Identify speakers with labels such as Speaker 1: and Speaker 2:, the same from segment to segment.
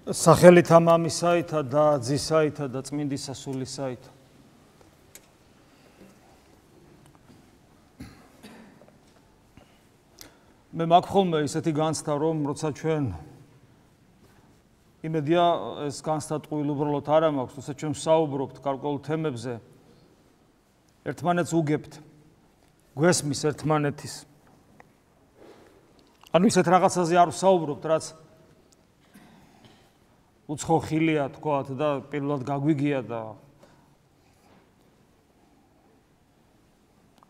Speaker 1: სახელით ამამისაითა და ძისაითა და წმინდისა სულისაითა. მე მაქვს ხოლმე ისეთი განცდა, რომ როცა ჩვენ იმედია ეს განცდა ტყუილ უბრალოდ არ მაქვს, როცა ჩვენ ვსაუბრობთ გარკვეულ თემებზე, ერთმანეთს უგებთ, გვესმის ერთმანეთის. ანუ ისეთ რაღაცაზე არ ვსაუბრობთ, რაც უცხო ხილია თქვათ და პირველად გაგვიგია და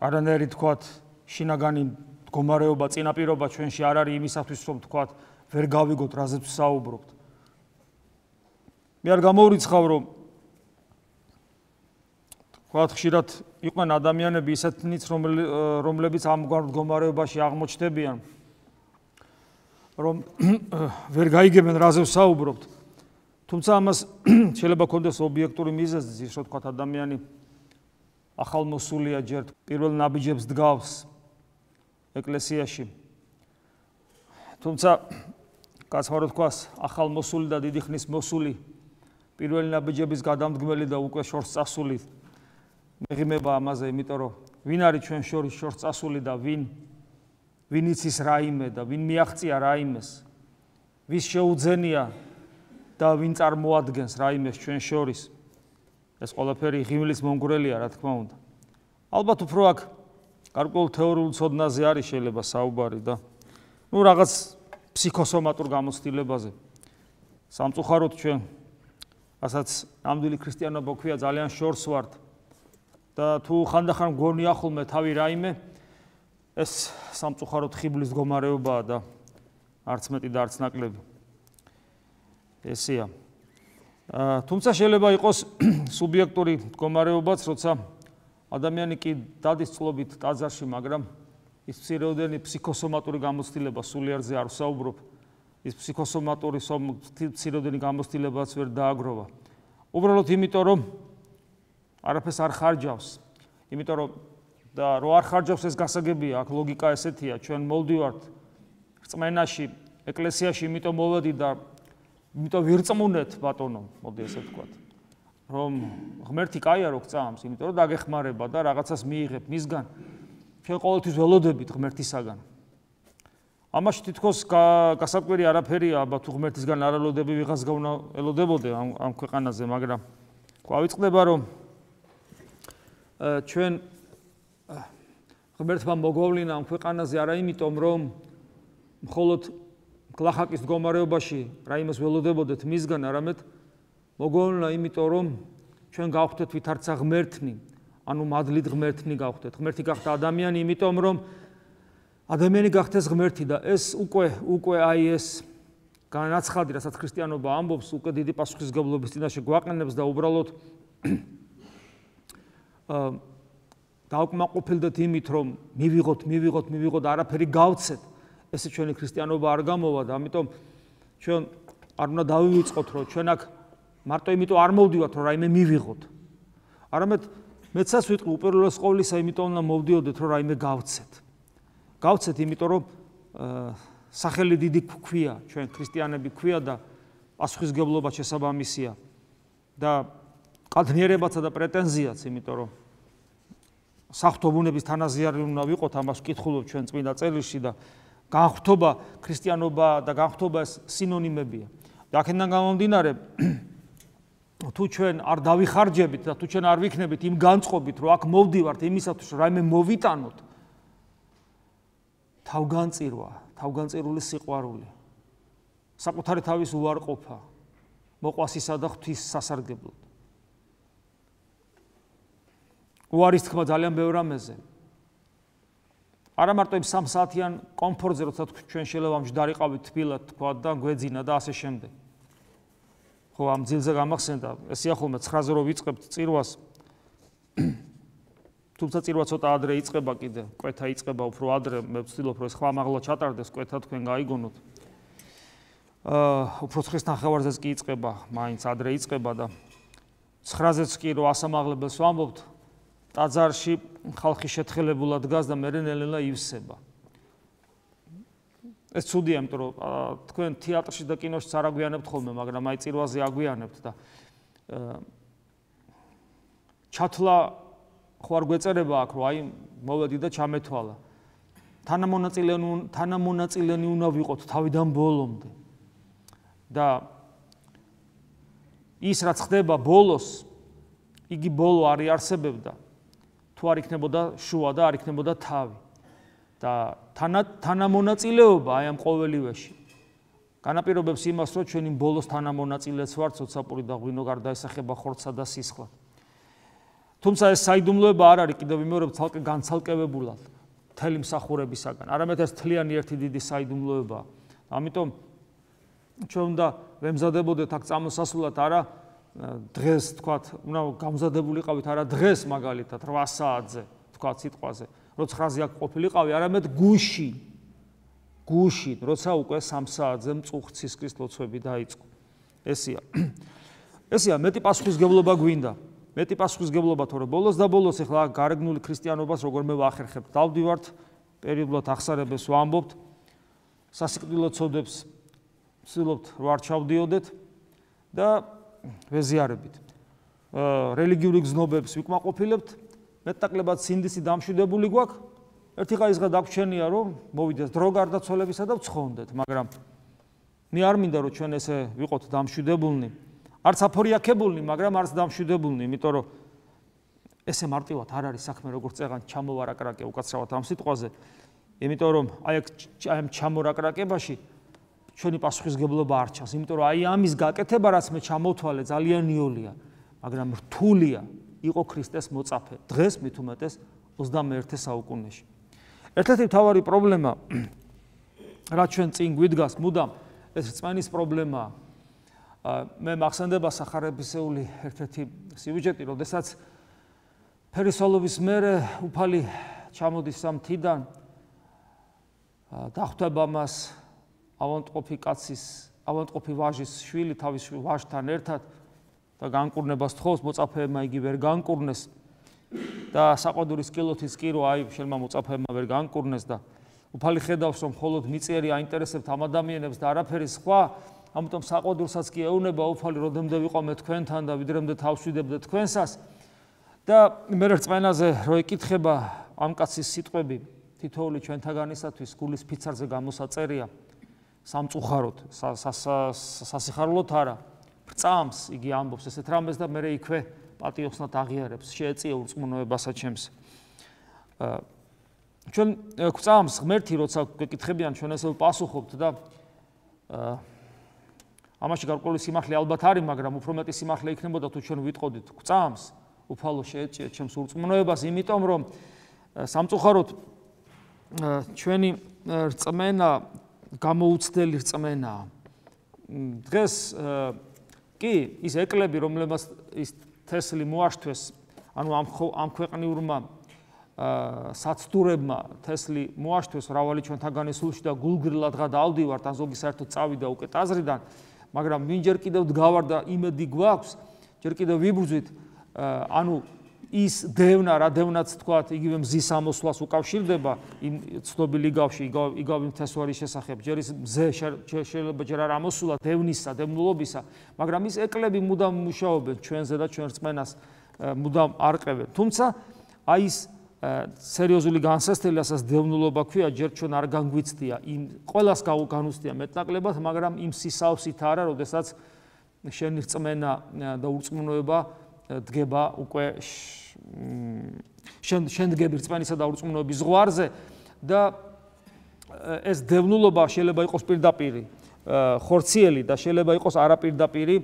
Speaker 1: არანაირი თქვათ შინაგანი მდგომარეობა, წინაპირობა ჩვენში არ არის იმისათვის, რომ თქვათ ვერ გავიგოთ, რაზეც ვსაუბრობთ. მე არ გამოვრიცხავ, რომ თქვათ ხშირად იყვნენ ადამიანები ისეთნიც, რომლებიც ამგვარ მდგომარეობაში აღმოჩნდებიან, რომ ვერ გაიგებენ, რაზე ვსაუბრობთ. თუმცა ამას შეიძლება კონდეს ობიექტური მიზეზი, ის რომ თქვათ ადამიანი ახალმოსულია, ჯერ პირველ ნაბიჯებს დგავს ეკლესიაში. თუმცა კაცმა რო თქვას ახალმოსული და დიდი ხნის მოსული, პირველი ნაბიჯების გადამდგმელი და უკვე შორს წასული, მეღიმება ამაზე, იმიტომ რომ ვინ არის ჩვენ შორის შორს წასული და ვინ იცის რაიმე და ვინ მიაღწია რაიმეს, ვის შეუძენია და ვინ წარმოადგენს რაიმეს ჩვენ შორის. ეს ყველაფერი ღიმილის მომგვრელია, რა თქმა უნდა. ალბათ უფრო აქ გარკვეულ თეორიულ ცოდნაზე არის შეიძლება საუბარი და რაღაც ფსიქოსომატურ გამოცდილებაზე. სამწუხაროდ ჩვენ რასაც ნამდვილი ქრისტიანობა ქვია, ძალიან შორს ვართ და თუ ხანდახან გვგონია ხოლმე თავი რაიმე, ეს სამწუხაროდ ხიბლის მდგომარეობაა და არც მეტი და არც ნაკლები. ესეა. თუმცა შეიძლება იყოს სუბიექტური მდგომარეობაც, როცა ადამიანი კი დადის წლობით ტაძარში, მაგრამ ის მცირეოდენი ფსიქოსომატური გამოცდილება სულიერზე არ ვსაუბრობ, ის ფსიქოსომატური მცირეოდენი გამოცდილებაც ვერ დააგროვა. უბრალოდ იმიტომ, რომ არაფერს არ ხარჯავს, იმიტომ რომ და რო არ ხარჯავს ეს გასაგებია, აქ ლოგიკა ესეთია, ჩვენ მოვდივართ რწმენაში, ეკლესიაში, იმიტომ მოვედი და იმიტომ ვირწმუნეთ ბატონო, მოდი ესე ვთქვათ, რომ ღმერთი კაია რო გწამს, იმიტომ რომ დაგეხმარება და რაღაცას მიიღებ მისგან, ჩვენ ყოველთვის ველოდებით ღმერთისაგან. ამაში თითქოს გასაკვირი არაფერია, აბა თუ ღმერთისგან არ ელოდები, ვიღაცგან უნდა ელოდებოდე ამ ქვეყანაზე, მაგრამ გვავიწყდება, რომ ჩვენ ღმერთმა მოგვავლინა ამ ქვეყანაზე არა იმიტომ, რომ მხოლოდ გლახაკის მდგომარეობაში რაიმეს ველოდებოდეთ მისგან, არამედ მოგვავლინა იმიტომ, რომ ჩვენ გავხდეთ ვითარცა ღმერთნი, ანუ მადლით ღმერთნი გავხდეთ. ღმერთი გახდა ადამიანი, იმიტომ რომ ადამიანი გახდეს ღმერთი და ეს უკვე აი ეს განაცხადი, რასაც ქრისტიანობა ამბობს, უკვე დიდი პასუხისმგებლობის წინაშე გვაყენებს და უბრალოდ დაუკმაყოფილდეთ იმით, რომ მივიღოთ, არაფერი გავცეთ. ესე ჩვენი ქრისტიანობა არ გამოვა და ამიტომ ჩვენ არ უნდა დავივიწყოთ, რომ ჩვენ აქ მარტო იმიტომ არ მოვდივართ, რომ რაიმე მივიღოთ. არამედ მეცას ვიტყვი უპირველეს ყოვლისა, იმიტომ უნდა მოვდიოდეთ, რომ რაიმე გავცეთ. გავცეთ, იმიტომ რომ სახელი დიდი გვქვია, ჩვენ ქრისტიანები გვქვია და პასუხისმგებლობა შესაბამისია და კადნიერებაცა და პრეტენზიაც, იმიტომ რომ საღვთო ბუნების თანაზიარი უნდა ვიყოთ, ამას ვკითხულობ ჩვენ წმინდა წერილში და განხრთობა, ქრისტიანობა და განხრთობა ეს სინონიმებია. და აქედან გამომდინარე, თუ ჩვენ არ დავიხარჯებით და თუ ჩვენ არ ვიქნებით იმ განწყობით, რომ აქ მოვდივართ იმისათვის, რომ რაიმე მოვიტანოთ, თავგანწირული სიყვარული, საკუთარი თავის უარყოფა, მოყვასისა და ღვთის სასარგებლოდ. უარის თქმა ძალიან ბევრ რამეზე. არა მარტო იმ 3 საათიან კომფორტზე, როცა ჩვენ შეიძლება მჯდარიყავით თბილად თქვა და გვეძინა და ასე შემდეგ. ხო, ამ ძილზე გამახსენდა, ესეა ხოლმე 9-ზე რო ვიწყებთ წირვას. თუმცა წირვა ცოტა ადრე იწყება კიდე, კვეთა იწყება უფრო ადრე, მე ვცდილობ, რომ ეს ხმამაღლა ჩატარდეს, კვეთა თქვენ გაიგონოთ. უფრო 9:30-ზეც კი იწყება, მაინც ადრე იწყება და 9-ზეც კი რო ასამაღლებელს ვამბობთ, ტაძარში ხალხი შეთხელებულად დგას და მერე ნელ-ნელა ივსება. ეს ცუდია, იმიტომ რომ თქვენ თეატრში და კინოში არ აგვიანებთ ხოლმე, მაგრამ აი წირვაზე აგვიანებთ და ჩათვლა ხო არ გვეწერება აქ, რომ აი მოვედი და ჩამეთვალა. თანამონაწილენი უნდა ვიყოთ თავიდან ბოლომდე. და ის რაც ხდება ბოლოს, იგი ბოლო არ იარსებებდა, თუ არ იქნებოდა შუა და არ იქნებოდა თავი. და თანამონაწილეობა აი ამ ყოველივეში განაპირობებს იმას, რომ ჩვენი ბოლოს თანამონაწილეც ვართ, ცოცხლი და ღვინო გარდაესახება ხორცსა და სისხლად. თუმცა ეს საიდუმლოება არ არის კიდევ ვიმეორებ ცალკე განცალკევებულად მთელი მსახურებისაგან. არამედ ეს თლიანი ერთი დიდი საიდუმლოებაა. ამიტომ ჩვენ უნდა ვემზადებოდეთ აქ წამოსასვლად არა დღეს თქვათ, უნდა გამზადებულიყავით არა დღეს მაგალითად 8 საათზე თქვათ სიტყვაზე, რომ 9-ზე აქ ყოფილიყავი, არამედ გუში, როცა უკვე 3 საათზე მწუხ ცისკრის ლოცვები დაიწყო. ესია მეტი პასუხისგებლობა გვინდა. მეტი პასუხისგებლობა, თორე ბოლოს და ბოლოს ახლა გარეგნული ქრისტიანობას როგორმე ვახერხებთ. დავდივართ პერიოდულად ახსარებებს ვამბობთ, სასიკვდილო ცოდებს ვცდილობთ რომ არ ჩავდიოდეთ და ვეზიარებით. რელიგიური გზნობებს ვიკმაყოფილებთ, მეტნაკლებად სინდისი დამშვიდებული გვაქვს. ერთი ხაისღა დაგვრჩენია, რომ მოვიდეს დრო გარდაცვალებისა და ვცხონდეთ, მაგრამ მე არ მინდა რომ ჩვენ ესე ვიყოთ დამშვიდებულნი. არც აფორიაქებულნი, მაგრამ არც დამშვიდებულნი, იმიტომ რომ ესე მარტივად არ არის საქმე, როგორც წეგან ჩამოვარაკრაკე უკაცრავად ამ სიტყვაზე, იმიტომ რომ აი ამ ჩამორაკრაკებაში ჩვენი პასუხისგებლობა არ ჩანს, იმიტომ რომ აი ამის გაკეთება, რაც მე ჩამოვთვალე, ძალიან იოლია, მაგრამ რთულია იყო ქრისტეს მოწაფე, დღეს მით უმეტეს 21 საუკუნეში. ერთ-ერთი მთავარი პრობლემა, რაც ჩვენ წინ გვიდგას მუდამ, ეს რწმენის პრობლემაა. მე მახსენდება სახარებისეული ერთ-ერთი სიუჟეტი, როდესაც ფერისვალობის მერე უფალი ჩამოდის ამ მთიდან, დახვდება მას ავადმყოფი ვაჟის შვილი თავის ვაჟთან ერთად და განკურნებას თხოვს, მოწაფეებმა იგი ვერ განკურნეს და საყვადურის კილოთის კი რო აი შენმა მოწაფეებმა ვერ განკურნეს და უფალი ხედავს, რომ მხოლოდ მიწიერი აინტერესებთ ამ ადამიანებს და არაფერი სხვა, ამიტომ საყვადურსაც კი ეუნება უფალი, როდემდე ვიყავ თქვენთან და ვიდრემდე თავს ვიდებდე თქვენსას. და მე რწმენაზე რო ეკითხება ამ კაცის სიტყვები, თითოეული ჩვენთაგანისათვის გულის ფიცარზე გამოსაწერია, სამწუხაროდ, სასიხარულოდ არა, ბრწამს იგი ამბობს ესეთ რამეს და მე იქვე პატიოსნად აღიარებს, შეეწია ურწმუნოებასაც ჩემს. ჩვენ გვწამს ღმერთი, როცა გეკითხებიან, ჩვენ ესე ვპასუხობთ და ამაში გარკვეული სიმართლე ალბათ არის, მაგრამ უფრო მეტი სიმართლე იქნებოდა თუ ჩვენ ვიტყოდით, გვწამს, უფალო შეეწია ჩემს ურწმუნოებას, იმიტომ რომ სამწუხაროდ ჩვენი რწმენა გამოუცდელი რწმენაა. დღეს კი ის ეკლები, რომლებმაც ის თესლი მოაშთვეს, ანუ ამ ქვეყნიურმა საცდურებმა თესლი მოაშთვეს მრავალი ჩვენთაგანის სულში და გულგრილადღა დავდივართ, ან ზოგი საერთოდ წავიდა უკვე ტაძრიდან, მაგრამ ვინ ჯერ კიდევ დგავარ და იმედი გვაქვს, ჯერ კიდევ ვიბრძვით, ანუ ის დევნა, რა დევნაც თქვათ, იგივე მზის ამოსვლას უკავშირდება იმ ცნობილ იგავში, იგავი მთესვარის შესახებ, ჯერ ის მზე შეიძლება ჯერ არ ამოსულა დევნისა, დევნულობისა, მაგრამ ის ეკლები მუდამ მუშაობენ ჩვენზე და ჩვენ რწმენას მუდამ არყევენ. თუმცა აი ის სერიოზული განსასწრელი, ასაც დევნულობა ქვია, ჯერ ჩვენ არ განგვიცდია, იმ ყველას განუცდია მეტნაკლებად, მაგრამ იმ სისავსით არა, როდესაც შენი რწმენა და ურწმუნოება დგება უკვე შენ დგები რწმენისა და ურწმუნოების ზღვარზე და ეს დევნულობა შეიძლება იყოს პირდაპირი ხორციელი და შეიძლება იყოს არაპირდაპირი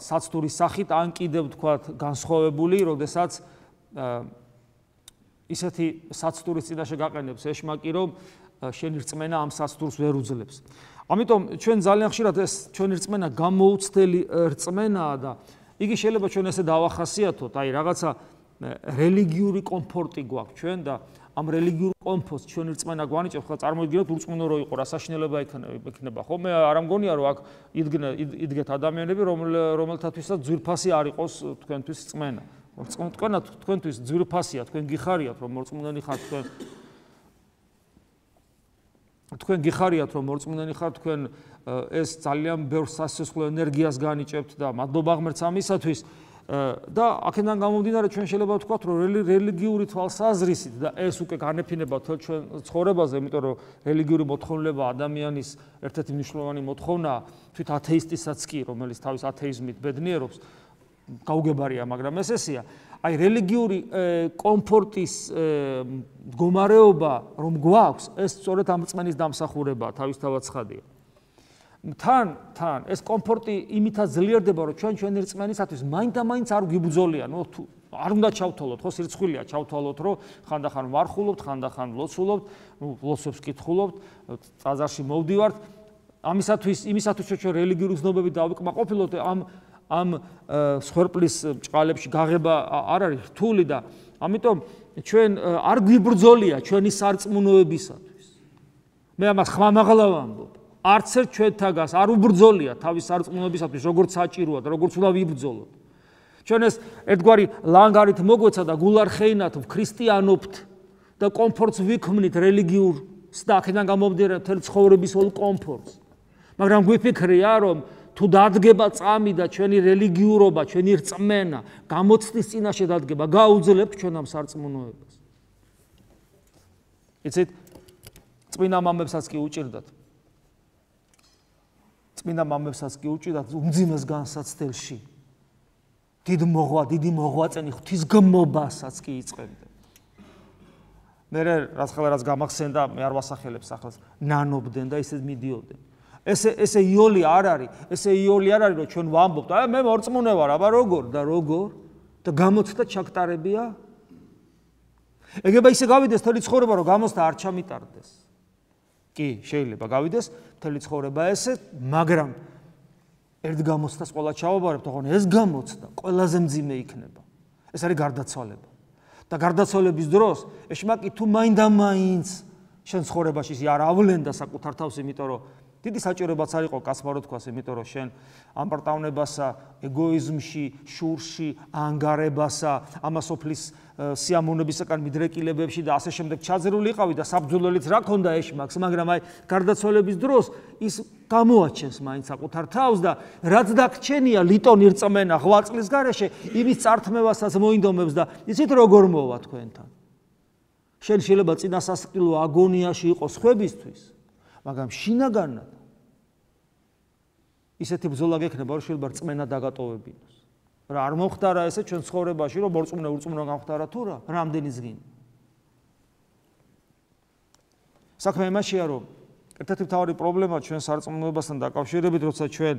Speaker 1: საცდურის სახით, ან კიდევ თქვათ განსხვავებული, როდესაც ისეთი საცდურის წინაშე გაყენებს ეშმაკი, რომ შენი რწმენა ამ საცდურს ვერ უძლებს. ამიტომ ჩვენ ძალიან ხშირად ეს ჩვენი რწმენა გამოუცდელი რწმენაა და იგი შეიძლება ჩვენ ესე დავახასიათოთ, აი რაღაცა რელიგიური კომფორტი გვაქვს ჩვენ და ამ რელიგიურ კომფორტს ჩვენი რწმენა გვანიჭებს, ხა წარმოიდგინოთ ურწმუნო რო იყო, რა საშინელება იქნება, ხო? მე არ ამგონია რომ აქ იდგეთ ადამიანები, რომელთათვისაც ძვირფასი არ იყოს თქვენთვის რწმენა. თქვენთვის ძვირფასია, თქვენ გიხარიათ რომ მორწმუნენი ხართ თქვენ. თქვენ გიხარიათ რომ მორწმუნენი ხართ, თქვენ ეს ძალიან ბევრ სასიცოცხლო ენერგიას განიჭებთ და მადლობა ღმერთს ამისათვის და აქედან გამომდინარე ჩვენ შეიძლება ვთქვათ რომ რელიგიური თვალსაზრისით და ეს უკვე განეფინება თელ ჩვენ ცხოვრებაზე, იმიტომ რომ რელიგიური მოთხოვნილება ადამიანის ერთ-ერთი მნიშვნელოვანი მოთხოვნაა, თვით ათეისტისაც კი, რომელიც თავის ათეიზმით ბედნიერობს, გაუგებარია, მაგრამ ეს ესეა. აი რელიგიური კომფორტის მდგომარეობა რომ გვაქვს, ეს სწორედ ამ რწმენის დამსახურებაა, თავისთავად ცხადია. თან ეს კომფორტი იმითაც ძლიერდება, რომ ჩვენი რწმენისათვის მაინც არ გვიბრძოლია, არ უნდა ჩავთვალოთ, ხო, სირცხვილია ჩავთვალოთ, რომ ხანდახან ვარხულობთ, ხანდახან ვლოცულობთ, ვლოცებს კითხულობთ, წაზარში მოვდივართ. იმისათვის ჩვენ რელიგიური ცნობები დავიკმაყოფილოთ, ამ სხერპლის ჭყალებში გაღება არ არის რთული და ამიტომ ჩვენ არ გვიბრძოლია ჩვენი სარწმუნოებისათვის. მე ამას ხმამაღლა ვამბობ. არც ერთ ჩვენთაგას არ უბრძოლია თავის სარწმუნოებისათვის, როგორც საჭიროა და როგორც უნდა ვიბრძოლოთ. ჩვენ ეს ერთგვარი ლანგარით მოგვეცა და გულარხეინათ ვქრისტიანობთ და კომფორტს ვიქმნით რელიგიურს და აქედან გამომდინარე მთელი ცხოვრების ოლ კომფორტს. მაგრამ გვიფიქრია, რომ თუ დადგება წამი და ჩვენი რელიგიურობა, ჩვენი რწმენა გამოცდის წინაშე დადგება, გაუძლებთ ჩვენ ამ სარწმუნოებას. იცით, წმინდა მამებსაც კი უჭირდათ. წმინდა მამებსაც კი უჭირდათ უმძიმეს განსაცდელში. დიდი მოღვაწენი ღვთისგმობასაც კი იწყებდნენ. მე რაც გამახსენდა, მე არ ვასახელებ სახელს, ნანობდნენ და ისე მიდიოდნენ. ესე იოლი არ არის, რომ ჩვენ ვამბობთ, აი მე მორწმუნე ვარ, აბა როგორ და გამოცდა ჩაკტარებია. ეგება ისე გავიდეს თელი ცხოვრება, რომ გამოცდა არ ჩამიტარდეს. კი, შეიძლება გავიდეს თელი ცხოვრება ესე, მაგრამ ერთ გამოცდას ყველა ჩავაბარებთ, თქო ეს გამოცდა ყველაზე მძიმე იქნება. ეს არის გარდაცვალება. და გარდაცვალების დროს ეშმაკი თუ მაინდა-მაინც შენ ცხოვრებაში არ ავლენდა საკუთარ თავს, იმიტომ რომ დიდი საჭიროებაც არ იყო კაცმა რო თქვას, იმიტომ რომ შენ ამპარტავნებასა, ეგოიზმში, შურში, ანგარებასა, ამასოფლის სიამოვნებისაგან მიდრეკილებებში და ასე შემდეგ ჩაძერული იყავი და საბრძოლველიც რა ქონდა ეშმაკს, მაგრამ აი გარდაცვალების დროს ის გამოაჩენს მაინც საკუთარ თავს და რაც დაგჩენია ლიტონი რწმენა ღვაწლის გარეშე, იმის წართმევასაც მოინდომებს და იცით როგორ მოვა თქვენთან. შენ შეიძლება წინასასყიდლო აგონიაში იყოს ხვებისთვის, მაგრამ შინაგანად ისეთი ბრძოლა გექნება, რომ შეიძლება რწმენა დაგატოვებინოს. რა არ მომხდარა ესე ჩვენ ცხოვრებაში, რომ მორწმუნე გამხდარა თუ რა, რამდენიც გინ. საქმე იმაშია, რომ ერთ-ერთი მთავარი პრობლემა ჩვენ სარწმუნოებასთან დაკავშირებით, როცა ჩვენ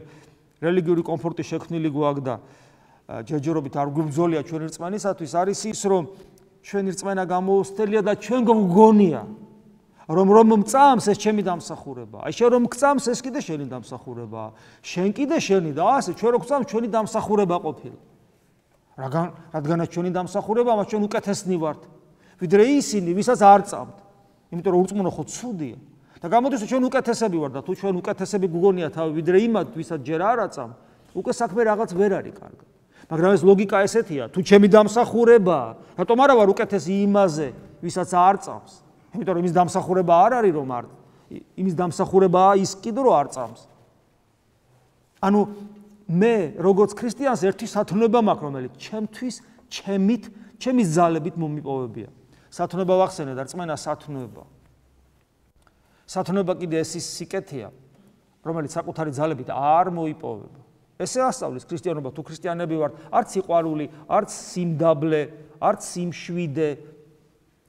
Speaker 1: რელიგიური კომფორტი შექმნილი გვაქვს და ჯერჯერობით არ გვიბრძოლია ჩვენი რწმენისათვის, არის ის, რომ ჩვენი რწმენა გამოუცდელია და ჩვენ გვგონია რომ მწამს ეს ჩემი დამსახურება. აი შენ რომ გწამს ეს კიდე შენი დამსახურებაა. შენ კიდე შენი და ასე ჩვენ რო გწამს ჩვენი დამსახურება ყოფილა. რადგანაც ჩვენი დამსახურება, მას ჩვენ უკეთესნი ვართ. ვიდრე ისინი, ვისაც არ წამთ. იმიტომ რომ ურწმუნო ხო ცუდია. და გამოდის ჩვენ უკეთესები ვართ და თუ ჩვენ უკეთესები გგონია თავი ვიდრე იმათ, ვისაც ჯერ არ აწამ, უკვე საქმე რაღაც ვერ არის კარგი. მაგრამ ეს ლოგიკა ესეთია, თუ ჩემი დამსახურებაა, რატომ არა ვარ უკეთესი იმაზე, ვისაც არ წამს? იმიტომ რომ იმის დამსახურება არ არის რომ არ იმის დამსახურებაა ის კიდე რომ არ წამს. ანუ მე როგორც ქრისტიანს ერთი სათნოება მაქვს, რომელიც ჩემთვის, ჩემი ძალებით მომიპოვებია. სათნოება ვახსენე და რწმენა სათნოება. სათნოება კიდე ეს ის სიკეთეა, რომელიც საკუთარი ძალებით არ მოიპოვება. ესე ასწავლის ქრისტიანობა, თუ ქრისტიანები ვართ, არც სიყვარული, არც სიმდაბლე, არც სიმშვიდე,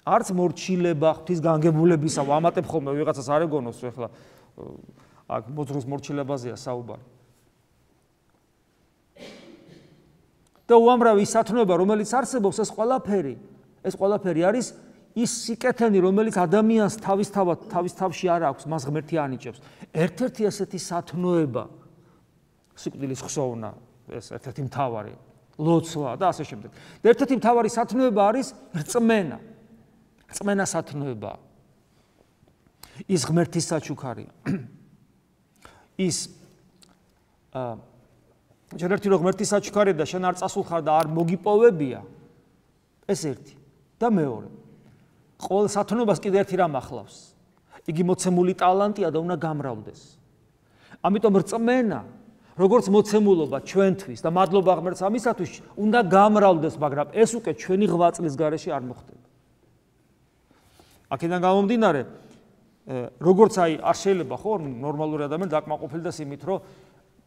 Speaker 1: არც მორჩილება, ღვთის განგებულებისა, ვამატებ ხოლმე ვიღაცას არ ეგონოს, ეხლა აქ მოძღვის მორჩილებაზეა საუბარი. და უამრავი სათნოება, რომელიც არსებობს, ეს ყველაფერი არის ის სიკეთენი, რომელიც ადამიანს თავის თავში არ აქვს, მას ღმერთი ანიჭებს. ერთ-ერთი ასეთი სათნოება, სიკვდილის ხსოვნა, ეს ერთ-ერთი მთავარი, ლოცვა და ასე შემდეგ. და ერთ-ერთი მთავარი სათნოება არის რწმენა. რწმენა სათნოება. ის ღმერთის საჩუქარია. ის შენ ერთი რომ ღმერთის საჩუქარია და შენ არ წასულხარ და არ მოგიპოვებია, ეს ერთი. და მეორე. ყოველ სათნოებას კიდე ერთი რამ ახლავს. იგი მოცემული ტალანტია და უნდა გამრავლდეს. ამიტომ რწმენა, როგორც მოცემულობა ჩვენთვის და მადლობა ღმერთს ამისათვის უნდა გამრავლდეს, მაგრამ ეს უკვე ჩვენი ღვაწლის გარეშე არ მოხდება. აქედან გამომდინარე, როგორც არ შეიძლება ხო ნორმალური ადამიანი დაკმაყოფილდეს იმით, რომ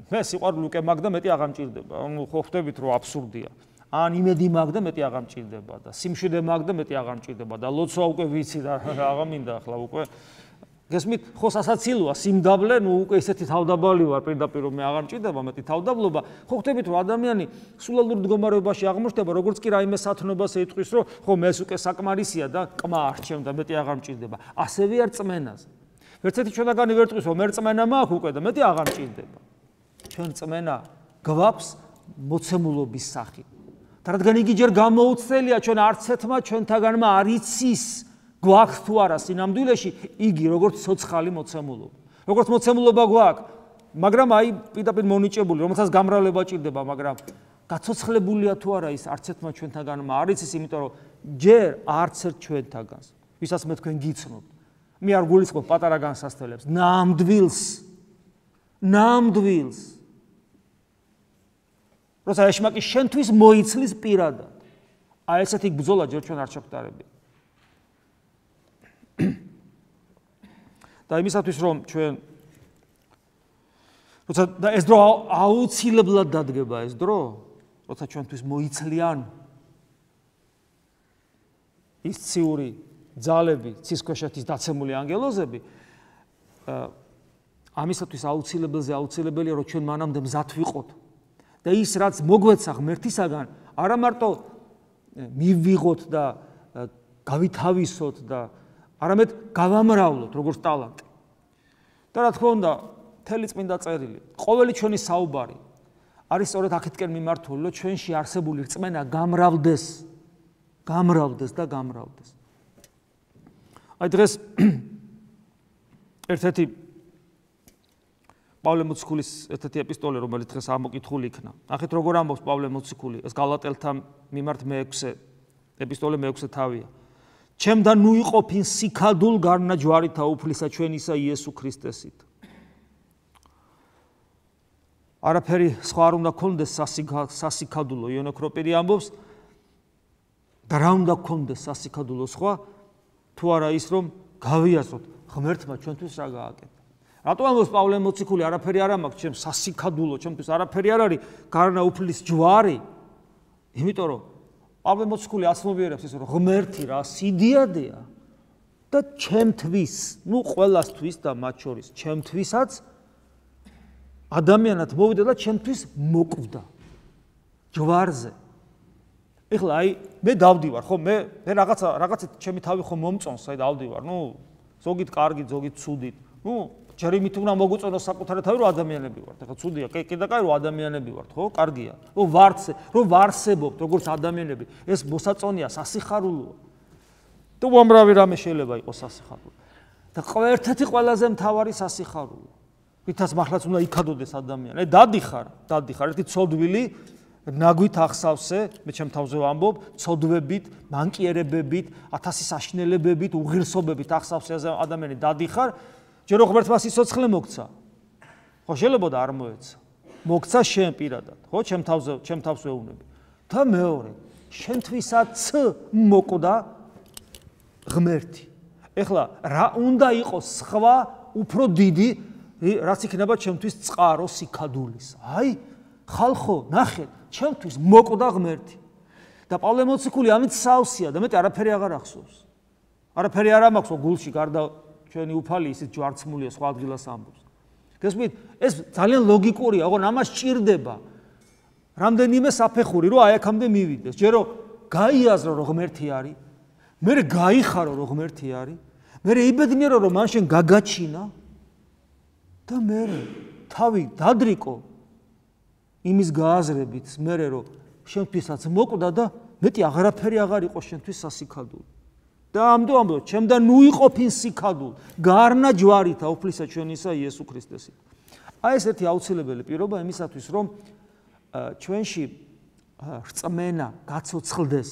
Speaker 1: მე სიყვარული უკვე მაგ და მეტი აღარ მჭირდება. ხო ხვდებით, რომ აბსურდია. ან იმედი მაგ და მეტი აღარ მჭირდება და სიმშვიდე მაგ და მეტი აღარ მჭირდება და ლოცვა უკვე ვიცი და აღარ მინდა ახლა უკვე გესმით, ხო სასაცილოა სიმდაბლე, უკვე ისეთი თავდაბალი ვარ პირდაპირ რომ მე აღარ მჭირდება მეტი თავდაბლობა. ხო ხვდებით, რომ ადამიანი სულალურ მდგომარეობაში აღმოჩნდება, როგორც კი რაიმე სათნობას ეტყვის, რომ ხო მე უკვე საკმარისია და კმა არჩევ და მეტი აღარ მჭირდება. ასევე არ წმენაზე. ვერც ერთი ჩვენგანი ვერ ტყვის, რომ მე რწმენა მაქვს უკვე და მეტი აღარ მჭირდება. ჩვენ წმენა გვაქვს მოცემულობის სახით. და რადგან იგი ჯერ გამოუცდელია, ჩვენ არც ერთმა ჩვენთაგანმა არ იცის გვაქვს თუ არა სინამდვილეში იგი როგორც ცოცხალი მოცემულობა. როგორც მოცემულობა გვაქვს, მაგრამ აი პირდაპირ მონიჭებული, რომელსაც გამრავლება ჭირდება, მაგრამ გაცოცხლებულია თუ არა ის არც ერთმა ჩვენთაგანმა არ იცის, იმიტომ რომ ჯერ არც ერთ ჩვენთაგანს, ვისაც მე თქვენ გიცნობთ. მე არ გულისხმობ პატარა განსასწრებელებს, ნამდვილს როცა ეშმაკი შენთვის მოიცლის პირადად. აი ესეთი ბრძოლა ჯერ ჩვენ არ ჩავხტარებია. და იმისათვის რომ ჩვენ როცა და ეს დრო აუცილებლად დადგება ეს დრო, როცა ჩვენთვის მოიცლიან ის ციური ძალები, ცისქვეშეთის დაცემული ანგელოზები, ამისათვის აუცილებელია რომ ჩვენ მანამდე მზად ვიყოთ. და ის რაც მოგვეცა ღმერთისაგან, არა მარტო მივიღოთ და გავითავისოთ და არამედ გავამრავლოთ როგორც ტალანტი. და რა თქმა უნდა, მთელი წმინდა წერილი, ყოველი ჩვენი საუბარი არის სწორედ აქეთკენ მიმართული, რომ ჩვენში არსებული რწმენა გამრავლდეს და გამრავლდეს. აი დღეს ერთ-ერთი პავლე მოციქულის ერთ-ერთი ეპისტოლე, რომელიც დღეს ამოკითხული იქნა. ნახეთ როგორ ამბობს პავლე მოციქული, ეს გალატელთა მიმართ მე-6 ეპისტოლე მე-6 თავია. ჩემდა ნუ იყოფინ სიქადულ გარნა ჯვარითა უფლისა ჩვენისა იესო ქრისტესით. არაფერი სხვა არ უნდა გქონდეს სასიქადულო, იონოქროპირი ამბობს და რა უნდა გქონდეს სასიქადულო სხვა, თუ არა ის რომ გავიაზროთ ღმერთმა ჩვენთვის რა გააკეთა. რატო ამბობს პავლე მოციქული, არაფერი არ მაქვს ჩემს სასიქადულო, ჩემთვის არაფერი არ არის გარნა უფლის ჯვარი, იმიტომ რომ პავლე მოციქული აცნობიერებს ის რომ ღმერთი რა სიდიადეა და ჩემთვის, ყველასთვის და მათ შორის ჩემთვისაც ადამიანად მოვიდა და ჩემთვის მოკვდა ჯვარზე. ეხლა აი მე დავდივარ, ხო მე რაღაცა ჩემი თავი ხო მომწონს, აი დავდივარ, ზოგით კარგი, ზოგით ცუდით. ჯერ იმით უნდა მოგუწონოს საკუთარი თავი, რომ ადამიანები ვართ. ეხლა ცუდია, კი და კაი რომ ადამიანები ვართ, ხო? კარგია. რომ ვარსებობთ როგორც ადამიანები, ეს მოსაწონია, სასიხარულოა. და უამრავი რამე შეიძლება იყოს სასიხარულო. და ერთ-ერთი ყველაზე მთავარი სასიხარულო. ვითაც მართლაც უნდა იქადოდეს ადამიანი. დადიხარ, ერთი ცოდვილი ნაგვით ახსავსე, მე ჩემ თავზე ვამბობ, ცოდვებით, მანკიერებებით, 1000 საშინელებებით, უღირსობებით ახსავსე ადამიანი დადიხარ. ჯერო ღმერთმა სიცოცხლე მოგცა. ხო შეიძლება და არ მოეცა. მოგცა შენ პირადად, ხო, ჩემ თავს ვეუბნები. და მეორე, შენთვისაც მოკვდა ღმერთი. ეხლა რა უნდა იყოს სხვა უფრო დიდი, რაც იქნება ჩემთვის წყარო სიქადულის. აი, ხალხო, ნახეთ, ჩემთვის მოკვდა ღმერთი. და პავლე მოციქული ამით სავსეა და მეტი არაფერი აღარ ახსოვს. არაფერი არ მაქვს გულში გარდა ჩვენი უფალი ისიც ჯვარცმულია სხვა ადგილას ამბობს. გესმით, ეს ძალიან ლოგიკურია, ოღონ ამას ჭირდება რამდენიმე საფეხური, რომ აი აქამდე მივიდეს. ჯერო გაიაზრო რომ ღმერთი არის, მერე გაიხარო რომ ღმერთი არის, მერე იბედნიერო რომ მან შენ გაგაჩინა და მერე თავი დადრიკო იმის გააზრებით, მერე რომ შენთვისაც მოკვდა და მეტი აღარაფერი აღარ იყო შენთვის სასიქადული. და ამდო ჩემდა ნუ იყოფინ სიქადულ გარნა ჯვარითა უფლისა ჩვენისა იესო ქრისტესით. აი ეს ერთი აუცილებელი პირობა იმისათვის რომ ჩვენში რწმენა გაცოცხლდეს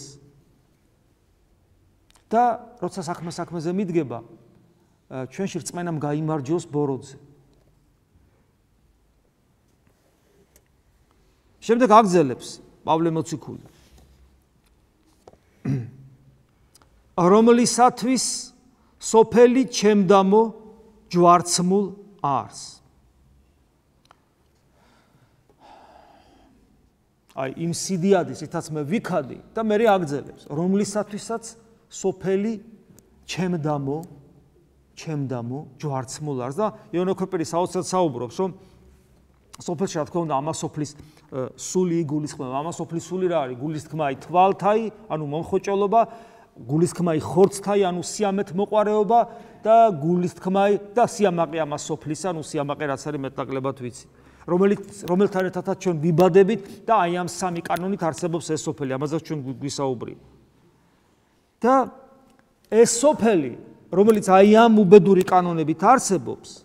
Speaker 1: და როცა საქმეზე მიდგება ჩვენში რწმენამ გაიმარჯვოს ბოროტზე. შემდეგ აგზელებს პავლე მოციქული. რომლისათვის სოფელი ჩემდამო ჯვარცმულ არს. აი იმ სიდიადის, რითაც მე ვიქადი და მე აგზელებს, რომლისათვისაც სოფელი ჩემდამო ჯვარცმულ არს და იონე ოქროპირი საოცრად საუბრობს, რომ სოფელში რა თქმა უნდა ამას სოფლის სული იგულისხმება, ამას სოფლის სული რა არის? გულისხმაი თვალთაი, ანუ მომხოჭოლობა, გულისხმაი ხორცთაი, ანუ სიამეთ მოყარეობა და გულისხმაი და სიამაყე ამას სოფლის, ანუ სიამაყე რაც არის მეტნაკლებად ვიცი. რომელთან ერთადაც ჩვენ ვიბადებით და აი ამ სამი კანონით არსებობს ეს სოფელი, ამაზე ჩვენ გვისაუბრია. და ეს სოფელი, რომელიც აი ამ უბედური კანონებით არსებობს,